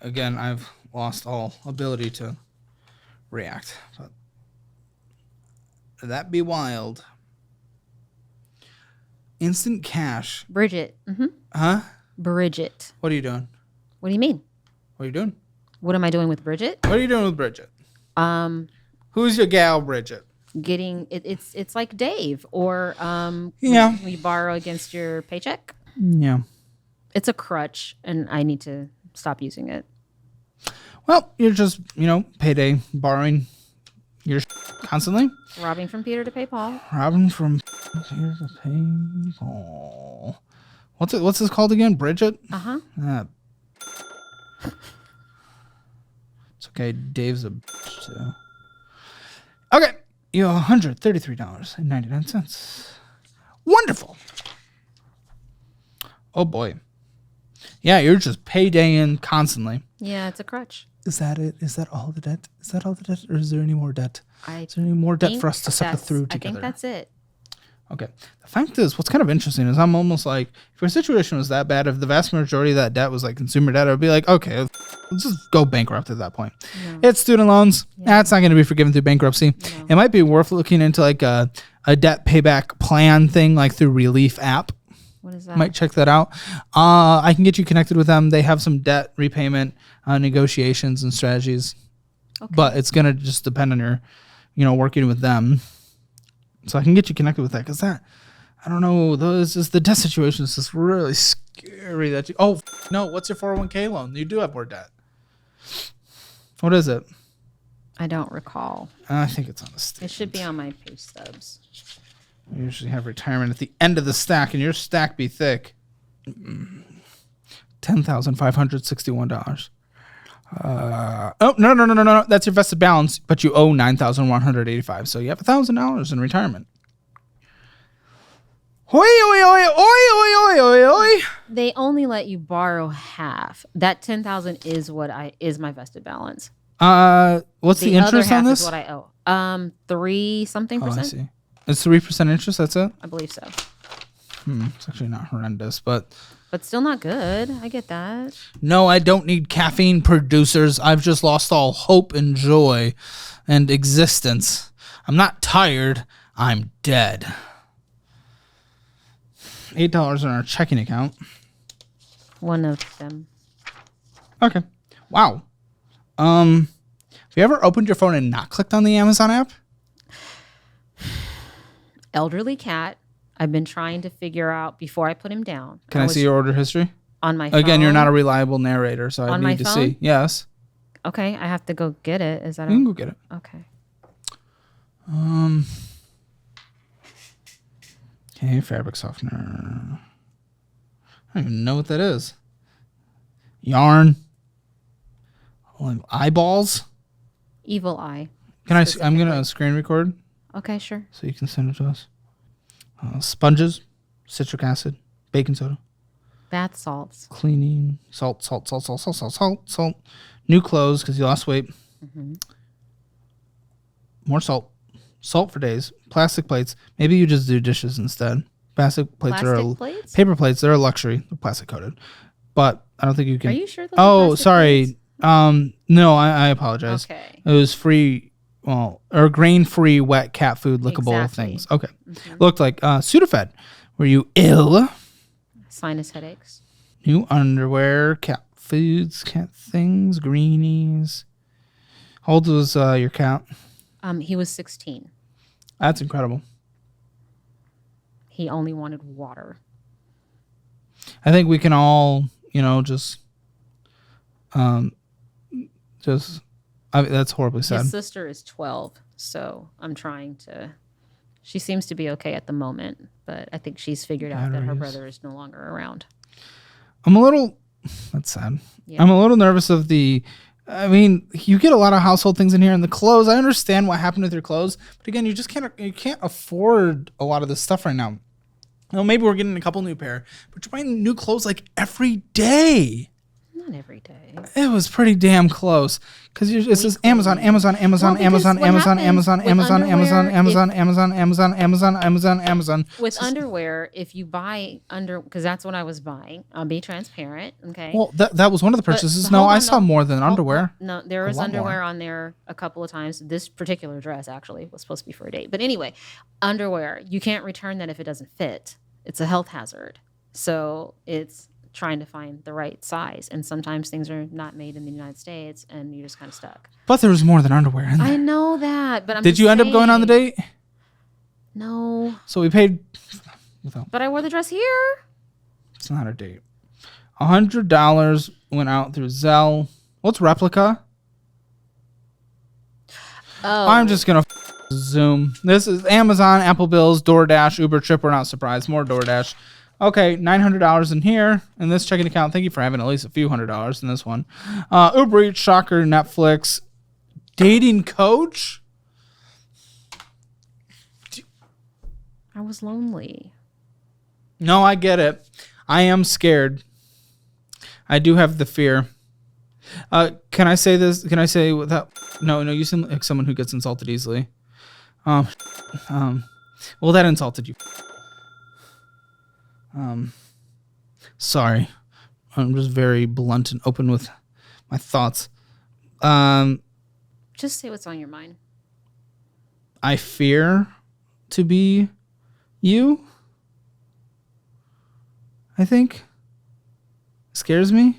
Again, I've lost all ability to react. But that'd be wild. Instant cash. Bridget. Mm-hmm. Huh? Bridget. What are you doing? What do you mean? What are you doing? What am I doing with Bridget? What are you doing with Bridget? Who's your gal, Bridget? Getting it's like Dave or yeah. we borrow against your paycheck. Yeah. It's a crutch, and I need to stop using it. Well, you're just, payday borrowing your constantly. Robbing from Peter to pay Paul. Robbing from Peter to pay Paul. What's this called again? Bridget? Uh-huh. It's okay. Dave's a bitch too. Okay. You owe $133.99. Wonderful. Oh boy. Yeah, you're just paydaying constantly. Yeah, it's a crutch. Is that it? Is that all the debt? Is that all the debt? Or is there any more debt? Is there any more debt for us to suffer through together? I think that's it. Okay. The fact is, what's kind of interesting is I'm almost like, if your situation was that bad, if the vast majority of that debt was like consumer debt, I would be like, okay, let's just go bankrupt at that point. No. It's student loans. Yeah. That's not going to be forgiven through bankruptcy. No. It might be worth looking into like a debt payback plan thing, like through Relief app. What is that? Might check that out. I can get you connected with them. They have some debt repayment negotiations and strategies, but it's going to just depend on your, working with them. So I can get you connected with that because I don't know, the debt situation is just really scary. No, what's your 401k loan? You do have more debt. What is it? I don't recall. I think it's on the statement. It should be on my pay stubs. We usually have retirement at the end of the stack, and your stack be thick. $10,561. No. That's your vested balance, but you owe $9,185. So you have $1,000 in retirement. Oi. They only let you borrow half. That $10,000 is my vested balance. What's the interest on this? Is what I owe. 3-something%. I see. It's 3% interest. That's it. I believe so. It's actually not horrendous, but still not good. I get that. No, I don't need caffeine producers. I've just lost all hope and joy and existence. I'm not tired. I'm dead. $8 in our checking account. One of them. Okay. Wow. Have you ever opened your phone and not clicked on the Amazon app? Elderly cat. I've been trying to figure out before I put him down. Can I see your order history? On my phone. Again, you're not a reliable narrator, so I need to see. Yes. Okay, I have to go get it. Is that You can go get it. Okay. Okay, fabric softener. I don't even know what that is. Yarn. Eyeballs. Evil eye. I'm gonna screen record. Okay, sure. So you can send it to us. Sponges, citric acid, baking soda, bath salts, cleaning, salt. New clothes because you lost weight. Mm-hmm. More salt for days. Plastic plates. Maybe you just do dishes instead. Plastic plates? Paper plates. They're a luxury. They're plastic coated, but I don't think you can. Are you sure? Those are sorry. Plates? No, I apologize. Okay. It was free. Or grain-free wet cat food lickable things. Okay. Mm-hmm. Looked like Sudafed. Were you ill? Sinus headaches. New underwear, cat foods, cat things, greenies. How old was your cat? He was 16. That's incredible. He only wanted water. I think we can all, that's horribly sad. His sister is 12, so I'm trying to. She seems to be okay at the moment, but I think she's figured out that her brother is no longer around. That's sad. Yeah. I'm a little nervous of you get a lot of household things in here, and the clothes. I understand what happened with your clothes, but again, you just can't afford a lot of this stuff right now. Maybe we're getting a couple new pair, but you're buying new clothes like every day. Not every day. It was pretty damn close because it says Amazon. With underwear, if you buy because that's what I was buying. I'll be transparent. Okay. Well, that was one of the purchases. I saw more than underwear. No, there was underwear on there a couple of times. This particular dress actually was supposed to be for a date, but anyway, underwear you can't return that if it doesn't fit. It's a health hazard. So it's trying to find the right size, and sometimes things are not made in the United States and you're just kind of stuck. But there was more than underwear in there. I know that, but did you end up going on the date? No. So we paid but I wore the dress here. It's not a date. $100 went out through Zelle. What's replica? Oh. I'm just going to zoom. This is Amazon, Apple Bills, DoorDash, Uber Trip. We're not surprised. More DoorDash. Okay, $900 in here. In this checking account, thank you for having at least a few $100s in this one. Uber Eats, Shocker, Netflix. Dating coach? I was lonely. No, I get it. I am scared. I do have the fear. Can I say this? Can I say without? No, you seem like someone who gets insulted easily. Well, that insulted you. Sorry. I'm just very blunt and open with my thoughts. Just say what's on your mind. I fear to be you. I think. Scares me.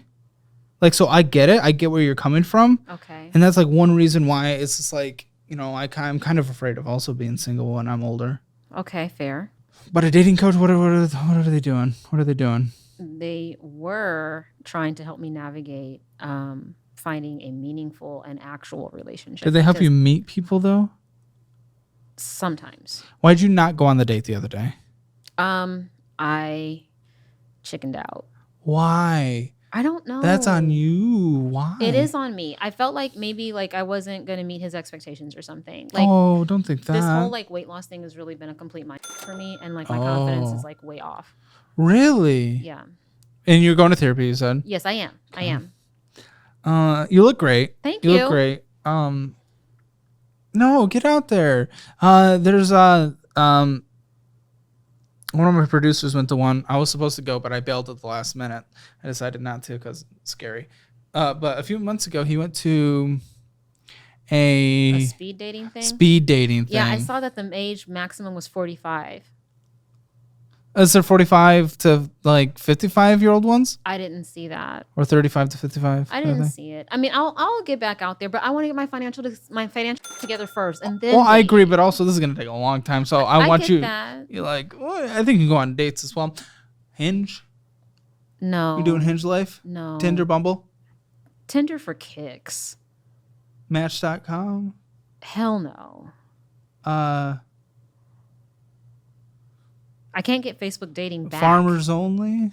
Like, so I get it. I get where you're coming from. Okay. And that's like one reason why it's just like, you know, I'm kind of afraid of also being single when I'm older. Okay, fair. But a dating coach, what are they doing? What are they doing? They were trying to help me navigate finding a meaningful and actual relationship. Did they help you meet people though? Sometimes. Why'd you not go on the date the other day? I chickened out. Why? I don't know. That's on you. Why? It is on me. I felt like maybe like I wasn't going to meet his expectations or something. Like, oh, don't think that. This whole like weight loss thing has really been a complete mind for me. And like my confidence is like way off. Really? Yeah. And you're going to therapy, you said? Yes, I am. I am. You look great. Thank you. You look great. No, get out there. There's one of my producers went to one. I was supposed to go, but I bailed at the last minute. I decided not to because it's scary. But a few months ago, he went to a speed dating thing. Yeah, I saw that the age maximum was 45. Is there 45 to like 55-year-old ones? I didn't see that. Or 35 to 55? I didn't see it. I mean, I'll get back out there, but I want to get my financial together first, and then. Well, I agree, but also this is gonna take a long time, so I want you. That. You're like, well, I think you can go on dates as well. Hinge? No. You doing Hinge life? No. Tinder, Bumble? Tinder for kicks. Match.com? Hell no. I can't get Facebook dating back. Farmers only?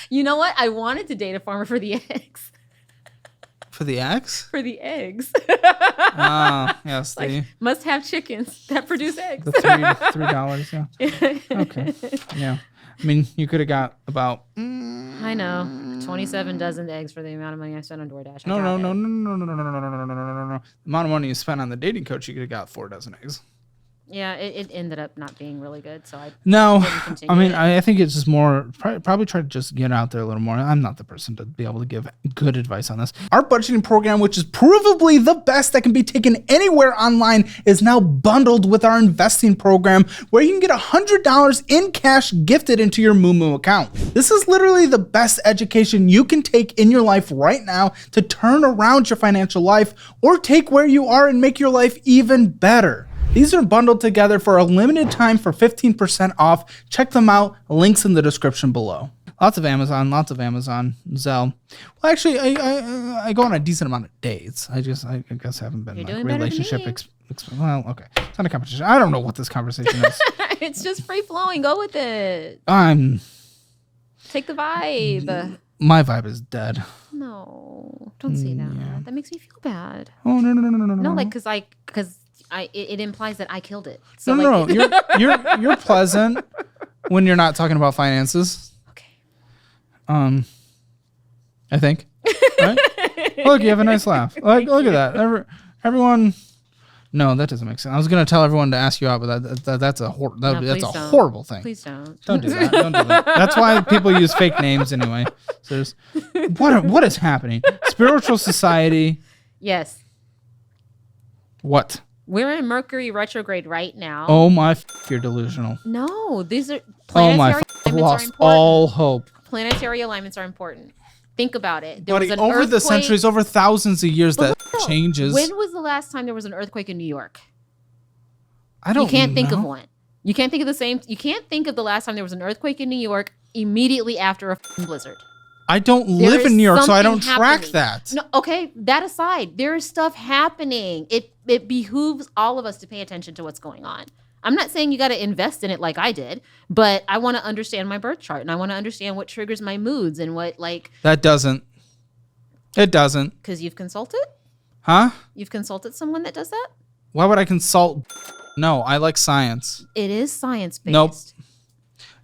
You know what? I wanted to date a farmer for the eggs. For the eggs? For the eggs. Oh, yes. Like, must have chickens that produce eggs. The $3, yeah. Okay. Yeah. I mean, you could have got about... I know. 27 dozen eggs for the amount of money I spent on DoorDash. No. The amount of money you spent on the dating coach, you could have got 4 dozen eggs. Yeah, it ended up not being really good, so I didn't continue. I mean, I think it's just more, probably try to just get out there a little more. I'm not the person to be able to give good advice on this. Our budgeting program, which is provably the best that can be taken anywhere online, is now bundled with our investing program, where you can get $100 in cash gifted into your Moo account. This is literally the best education you can take in your life right now to turn around your financial life, or take where you are and make your life even better. These are bundled together for a limited time for 15% off. Check them out. Links in the description below. Lots of Amazon, Zelle. Well, actually, I go on a decent amount of dates. I guess I haven't been like relationship. Well, okay, it's not a competition. I don't know what this conversation is. It's just free flowing. Go with it. Take the vibe. My vibe is dead. No, don't say that. Yeah. That makes me feel bad. Oh no. No, like because it implies that I killed it. So no. You're pleasant when you're not talking about finances. Okay. I think. Right? Look, you have a nice laugh. Like, look at that. Everyone. No, that doesn't make sense. I was gonna tell everyone to ask you out, but that's a horrible thing. Please don't. Don't do that. Don't do that. That's why people use fake names anyway. So what is happening? Spiritual society. Yes. What? We're in Mercury retrograde right now. Oh my! You're delusional. No, these are planetary I've lost all hope. Planetary alignments are important. Think about it. Buddy, over the centuries, over thousands of years, that changes. When was the last time there was an earthquake in New York? I don't know. You can't think of one. You can't think of the last time there was an earthquake in New York immediately after a blizzard. I don't live in New York, so I don't track that. No, okay, that aside, there is stuff happening. It behooves all of us to pay attention to what's going on. I'm not saying you got to invest in it like I did, but I want to understand my birth chart and I want to understand what triggers my moods and what like. That doesn't. It doesn't. Because you've consulted? Huh? You've consulted someone that does that? Why would I consult? No, I like science. It is science-based. Nope.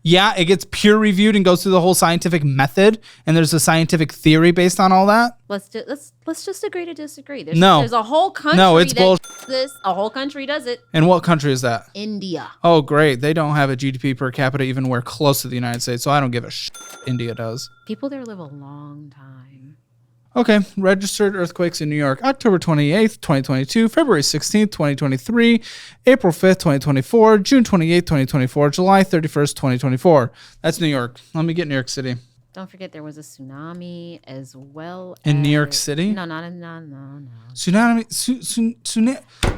Yeah, it gets peer reviewed and goes through the whole scientific method, and there's a scientific theory based on all that. Let's just agree to disagree. There's a whole country. No, it's bullshit. A whole country does it. And what country is that? India. Oh, great. They don't have a GDP per capita even where close to the United States, so I don't give a shit. India does. People there live a long time. Okay, registered earthquakes in New York, October 28th, 2022, February 16th, 2023, April 5th, 2024, June 28th, 2024, July 31st, 2024. That's New York. Let me get New York City. Don't forget there was a tsunami as well. In New York City? No. Tsunami.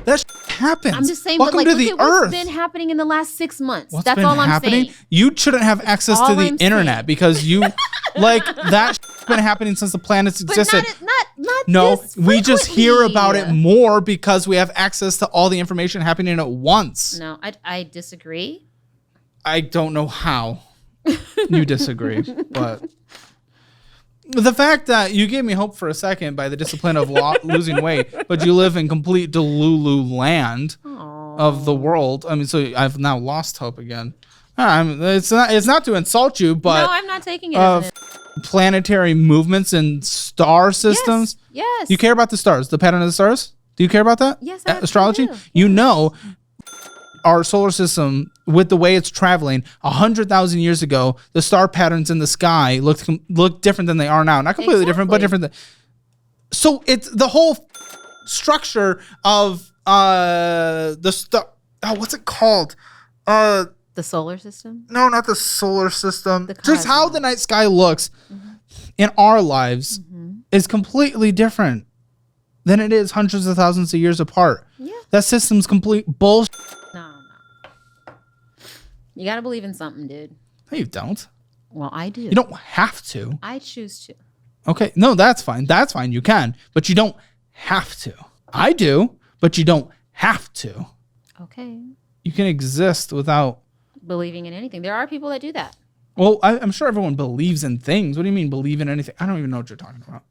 That happens. I'm just saying, Welcome but like, to the look at Earth. What's been happening in the last 6 months. What's That's been all I'm happening? saying. You shouldn't have access to the internet because you, like, that's been happening since the planets existed. Not no, this we just hear about it more because we have access to all the information happening at once. No, I disagree. I don't know how you disagree, but the fact that you gave me hope for a second by the discipline of losing weight, but you live in complete Delulu land of the world. I mean, so I've now lost hope again. It's not to insult you, but no, I'm not taking it as planetary movements and star systems. Yes. You care about the stars, the pattern of the stars? Do you care about that? Yes, I astrology? do. You know, our solar system, with the way it's traveling, 100,000 years ago, the star patterns in the sky looked different than they are now. Not completely different, but different. So it's the whole structure of the star. Oh, what's it called? The solar system? No, not the solar system. Just how the night sky looks in our lives is completely different than it is hundreds of thousands of years apart. Yeah. That system's complete bullshit. No. You got to believe in something, dude. No, you don't. Well, I do. You don't have to. I choose to. Okay. No, that's fine. That's fine. You can, but you don't have to. I do, but you don't have to. Okay. You can exist without believing in anything. There are people that do that. Well, I'm sure everyone believes in things. What do you mean believe in anything? I don't even know what you're talking about.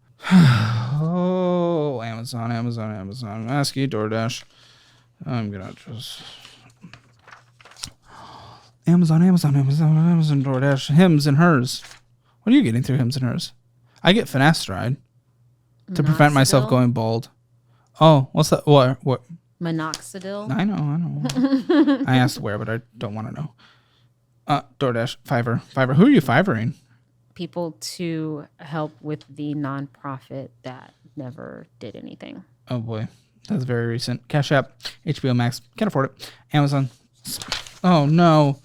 Oh, Amazon. Ask you, DoorDash. I'm gonna just Amazon, DoorDash. Hims and hers. What are you getting through Hims and hers? I get finasteride to prevent myself going bald. Oh, what's that? What? Minoxidil. I know. I asked where, but I don't want to know. DoorDash, Fiverr. Who are you Fivering? People to help with the nonprofit that never did anything. Oh boy, that's very recent. Cash App, HBO Max, can't afford it. Amazon. Oh no.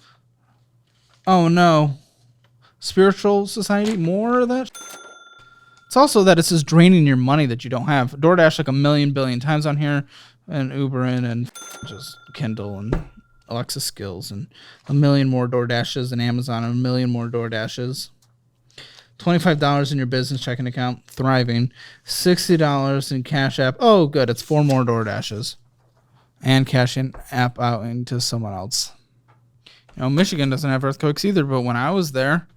Spiritual Society, more of that. It's also that it's just draining your money that you don't have. DoorDash like a million billion times on here, and Uberin and just Kindle and Alexa Skills and a million more DoorDashes and Amazon and a million more DoorDashes. $25 in your business checking account, thriving. $60 in Cash App. Oh, good. It's 4 more DoorDashes. And cashing app out into someone else. You know, Michigan doesn't have earthquakes either, but when I was there,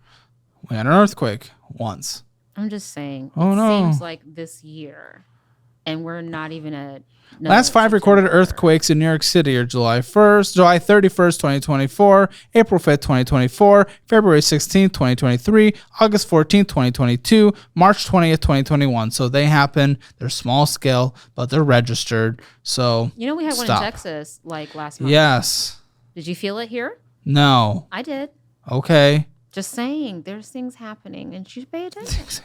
we had an earthquake once. I'm just saying. Oh, no. Seems like this year, and we're not even at... Last 5 recorded earthquakes in New York City are July 1st, July 31st, 2024, April 5th, 2024, February 16th, 2023, August 14th, 2022, March 20th, 2021. So they happen. They're small scale, but they're registered. So you know, we had one in Texas like last month. Yes. Did you feel it here? No. I did. Okay. Just saying, there's things happening, and you should pay attention.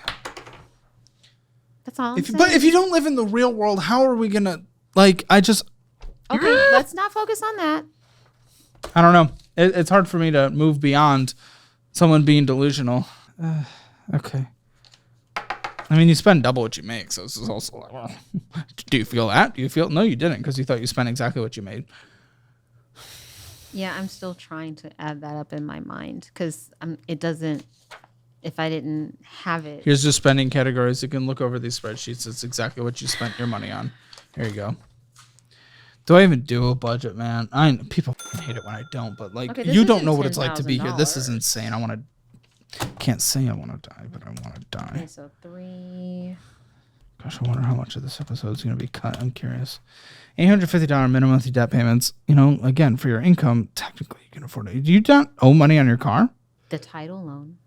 That's all I'm saying. But if you don't live in the real world, how are we gonna? Okay, let's not focus on that. I don't know. It's hard for me to move beyond someone being delusional. Okay. I mean, you spend double what you make, so this is also like, well, do you feel that? No, you didn't, because you thought you spent exactly what you made. Yeah, I'm still trying to add that up in my mind, because it doesn't if I didn't have it. Here's your spending categories. You can look over these spreadsheets. It's exactly what you spent your money on. Here you go. Do I even do a budget, man? People hate it when I don't, but like, you don't know what it's like to be here. This is insane. Can't say I want to die, but I want to die. Okay, so 3. Gosh, I wonder how much of this episode is going to be cut. I'm curious. $850 minimum monthly debt payments. You know, again, for your income, technically you can afford it. Do you not owe money on your car? The title loan.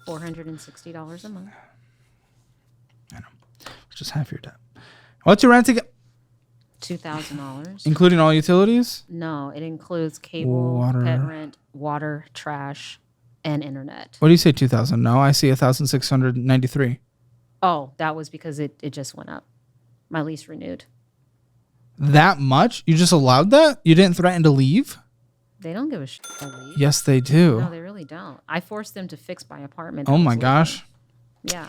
$460 a month. I know. Which is half your debt. What's your rent again? $2,000. Including all utilities? No, it includes cable, pet rent, water, trash, and internet. What do you say, 2,000? No, I see 1,693. Oh, that was because it just went up. My lease renewed. That much? You just allowed that? You didn't threaten to leave? They don't give a shit to leave. Yes, they do. No, they really don't. I forced them to fix my apartment. Oh my gosh. Yeah.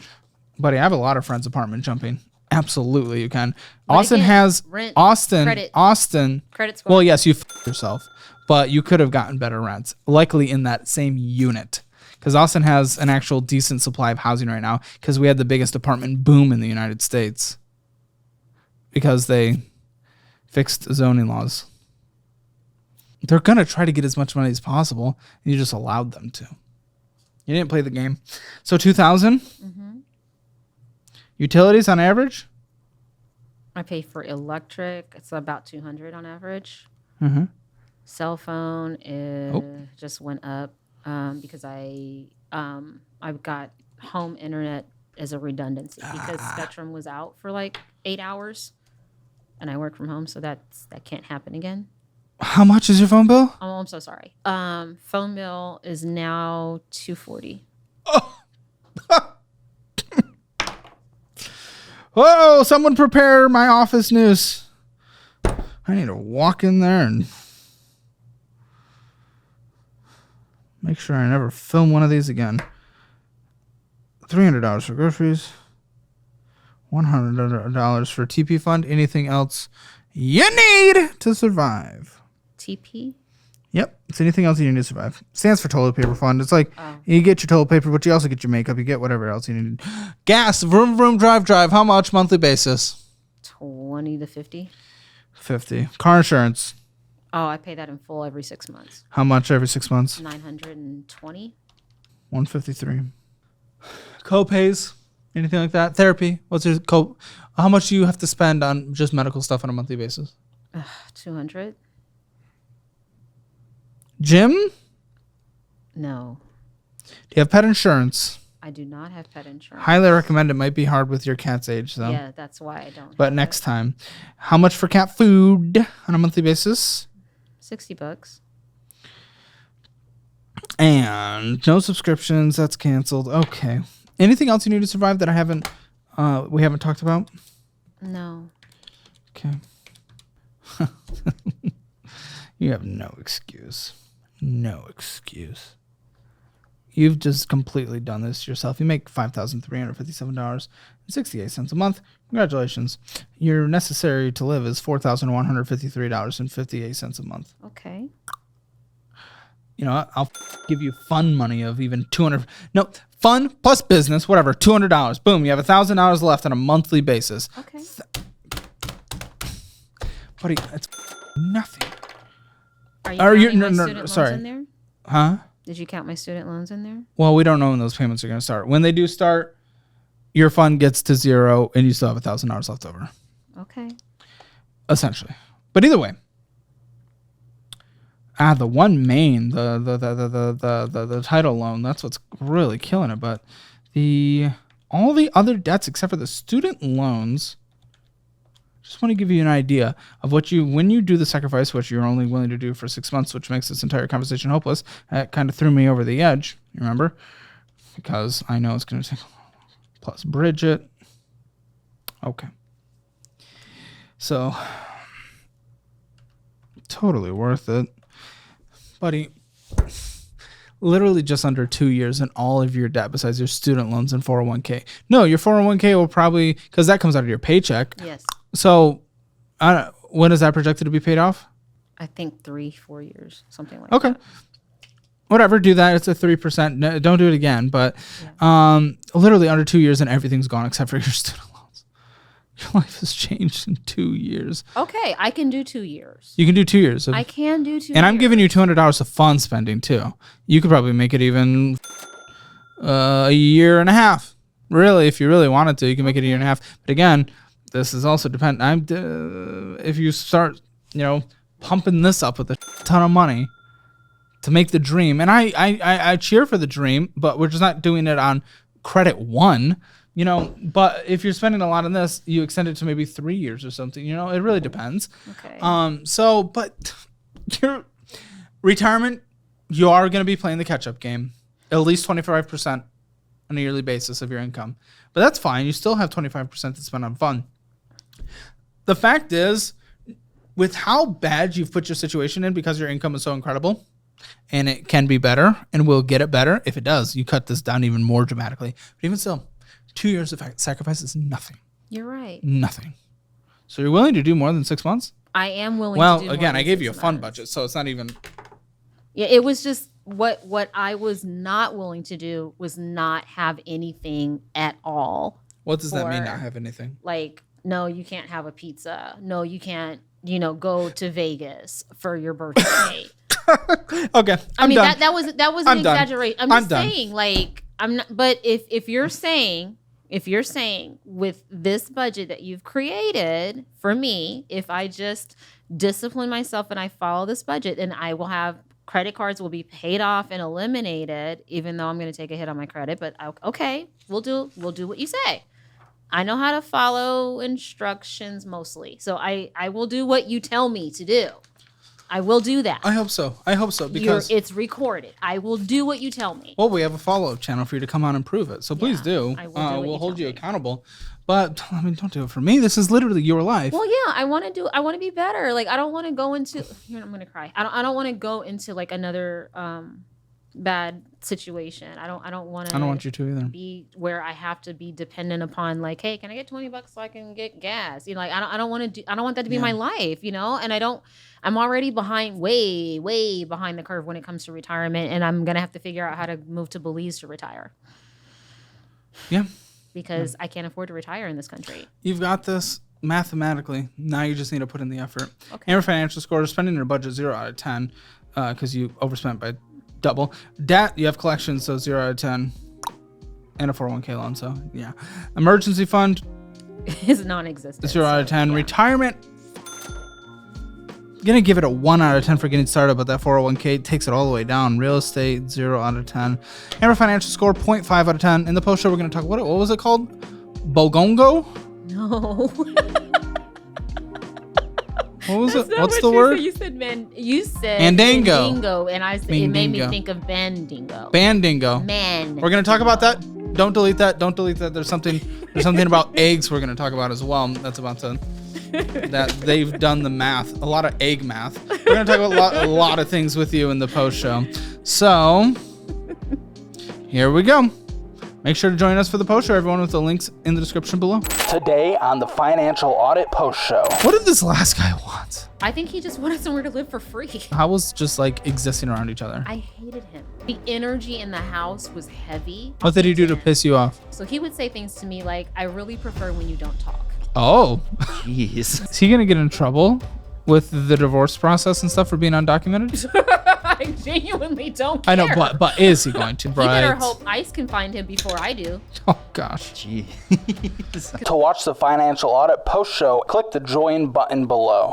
Buddy, I have a lot of friends apartment jumping. Absolutely, you can. But Austin again, has rent, credit score. Well, yes, you yourself, but you could have gotten better rents, likely in that same unit, because Austin has an actual decent supply of housing right now. Because we had the biggest apartment boom in the United States, because they fixed zoning laws. They're gonna try to get as much money as possible, and you just allowed them to. You didn't play the game. So 2,000. Mm-hmm. Utilities on average? I pay for electric. It's about $200 on average. Mm-hmm. Cell phone just went up because I've got home internet as a redundancy because Spectrum was out for like 8 hours, and I work from home, so that can't happen again. How much is your phone bill? Oh, I'm so sorry. Phone bill is now $240. Oh. Whoa, someone prepare my office news. I need to walk in there and make sure I never film one of these again. $300 for groceries. $100 for TP fund. Anything else you need to survive? TP? Yep. It's anything else you need to survive. Stands for toilet paper fund. It's like you get your toilet paper, but you also get your makeup. You get whatever else you need. Gas, vroom, vroom, drive. How much monthly basis? 20 to 50. 50. Car insurance. Oh, I pay that in full every 6 months. How much every 6 months? 920. 153. Co-pays. Anything like that? Therapy. What's your how much do you have to spend on just medical stuff on a monthly basis? 200. Gym? No. Do you have pet insurance? I do not have pet insurance. Highly recommend. It might be hard with your cat's age, though. Yeah, that's why I don't. But next time. How much for cat food on a monthly basis? $60. And no subscriptions. That's canceled. Okay. Anything else you need to survive that we haven't talked about? No. Okay. You have no excuse. No excuse. You've just completely done this yourself. You make $5,357.68 a month. Congratulations. Your necessary to live is $4,153.58 a month. Okay. You know, I'll give you fun money of even $200. No, fun plus business, whatever, $200. Boom, you have $1,000 left on a monthly basis. Okay. Buddy, that's nothing. Are you counting my student loans in there? Huh? Did you count my student loans in there? Well, we don't know when those payments are going to start. When they do start, your fund gets to zero and you still have $1,000 left over. Okay. Essentially. But either way. The one main, the title loan, that's what's really killing it. But all the other debts except for the student loans, just want to give you an idea of when you do the sacrifice, which you're only willing to do for 6 months, which makes this entire conversation hopeless. That kind of threw me over the edge, you remember? Because I know it's going to take plus Bridget. Okay. So, totally worth it. Buddy, literally just under 2 years and all of your debt besides your student loans and 401k. No, your 401k will probably, because that comes out of your paycheck. Yes. So, when is that projected to be paid off? I think 3-4 years, something like that. Okay. whatever, do that. It's a 3%. No, don't do it again. But literally under 2 years and everything's gone except for your student loans. Your life has changed in 2 years. Okay, I can do 2 years. You can do 2 years. I can do 2 years. And I'm giving you $200 of fun spending too. You could probably make it even a year and a half. Really, if you really wanted to, you can make it a year and a half. But again, this is also dependent. If you start, pumping this up with a ton of money to make the dream, and I cheer for the dream, but we're just not doing it on credit one, But if you're spending a lot on this, you extend it to maybe 3 years or something. It really depends. Okay. But your retirement, you are going to be playing the catch-up game, at least 25%. On a yearly basis of your income. But that's fine. You still have 25% to spend on fun. The fact is, with how bad you've put your situation in because your income is so incredible, and it can be better and will get it better, if it does, you cut this down even more dramatically. But even still, 2 years of sacrifice is nothing. You're right. Nothing. So you're willing to do more than 6 months? I am willing to do more than 6 months. Well, again, I gave you a fun budget, so it's not even... Yeah, it was just... What I was not willing to do was not have anything at all. What does that mean, not have anything? Like, no, you can't have a pizza. No, you can't, go to Vegas for your birthday. Okay, I mean, done. that was an exaggeration. I'm just saying, like, I'm not. But if you're saying with this budget that you've created for me, if I just discipline myself and I follow this budget, and I will have. Credit cards will be paid off and eliminated, even though I'm going to take a hit on my credit. But okay, we'll do what you say. I know how to follow instructions mostly, so I will do what you tell me to do. I will do that. I hope so because it's recorded. I will do what you tell me. Well, we have a follow-up channel for you to come on and prove it. So please do. I will we'll hold you accountable. But I mean, don't do it for me. This is literally your life. Well, yeah, I want to be better. Like, I don't want to go into. I'm gonna cry. I don't want to go into like another bad situation. I don't want to. I don't want you to either. Be where I have to be dependent upon like, hey, can I get $20 so I can get gas? Like I don't want to do. I don't want that to be my life. And I'm already way behind the curve when it comes to retirement, and I'm gonna have to figure out how to move to Belize to retire. Yeah. Because I can't afford to retire in this country. You've got this mathematically. Now you just need to put in the effort. Okay. And your financial score, spending your budget 0 out of 10 because you overspent by double. Debt, you have collections, so 0 out of 10. And a 401k loan, so yeah. Emergency fund is non-existent. 0 out of 10. Yeah. Retirement, I'm going to give it a 1 out of 10 for getting started, but that 401k takes it all the way down. Real estate, 0 out of 10. And our financial score, 0.5 out of 10. In the post show, we're going to talk, what was it called? Bogongo? No. What was it? What's the word? You said Mandingo. And I said it made me think of Bandingo. Bandingo. Man. We're going to talk about that. Don't delete that. There's something about eggs we're going to talk about as well. That's about to... that they've done the math, a lot of egg math. We're going to talk about a lot of things with you in the post show. So here we go. Make sure to join us for the post show, everyone, with the links in the description below. Today on the Financial Audit Post Show. What did this last guy want? I think he just wanted somewhere to live for free. How was just like existing around each other? I hated him. The energy in the house was heavy. What did he do to piss you off? So he would say things to me like, I really prefer when you don't talk. Oh, jeez. Is he going to get in trouble with the divorce process and stuff for being undocumented? I genuinely don't care. I know, but is he going to, He better hope ICE can find him before I do. Oh, gosh. Jeez. To watch the Financial Audit Post Show, click the join button below.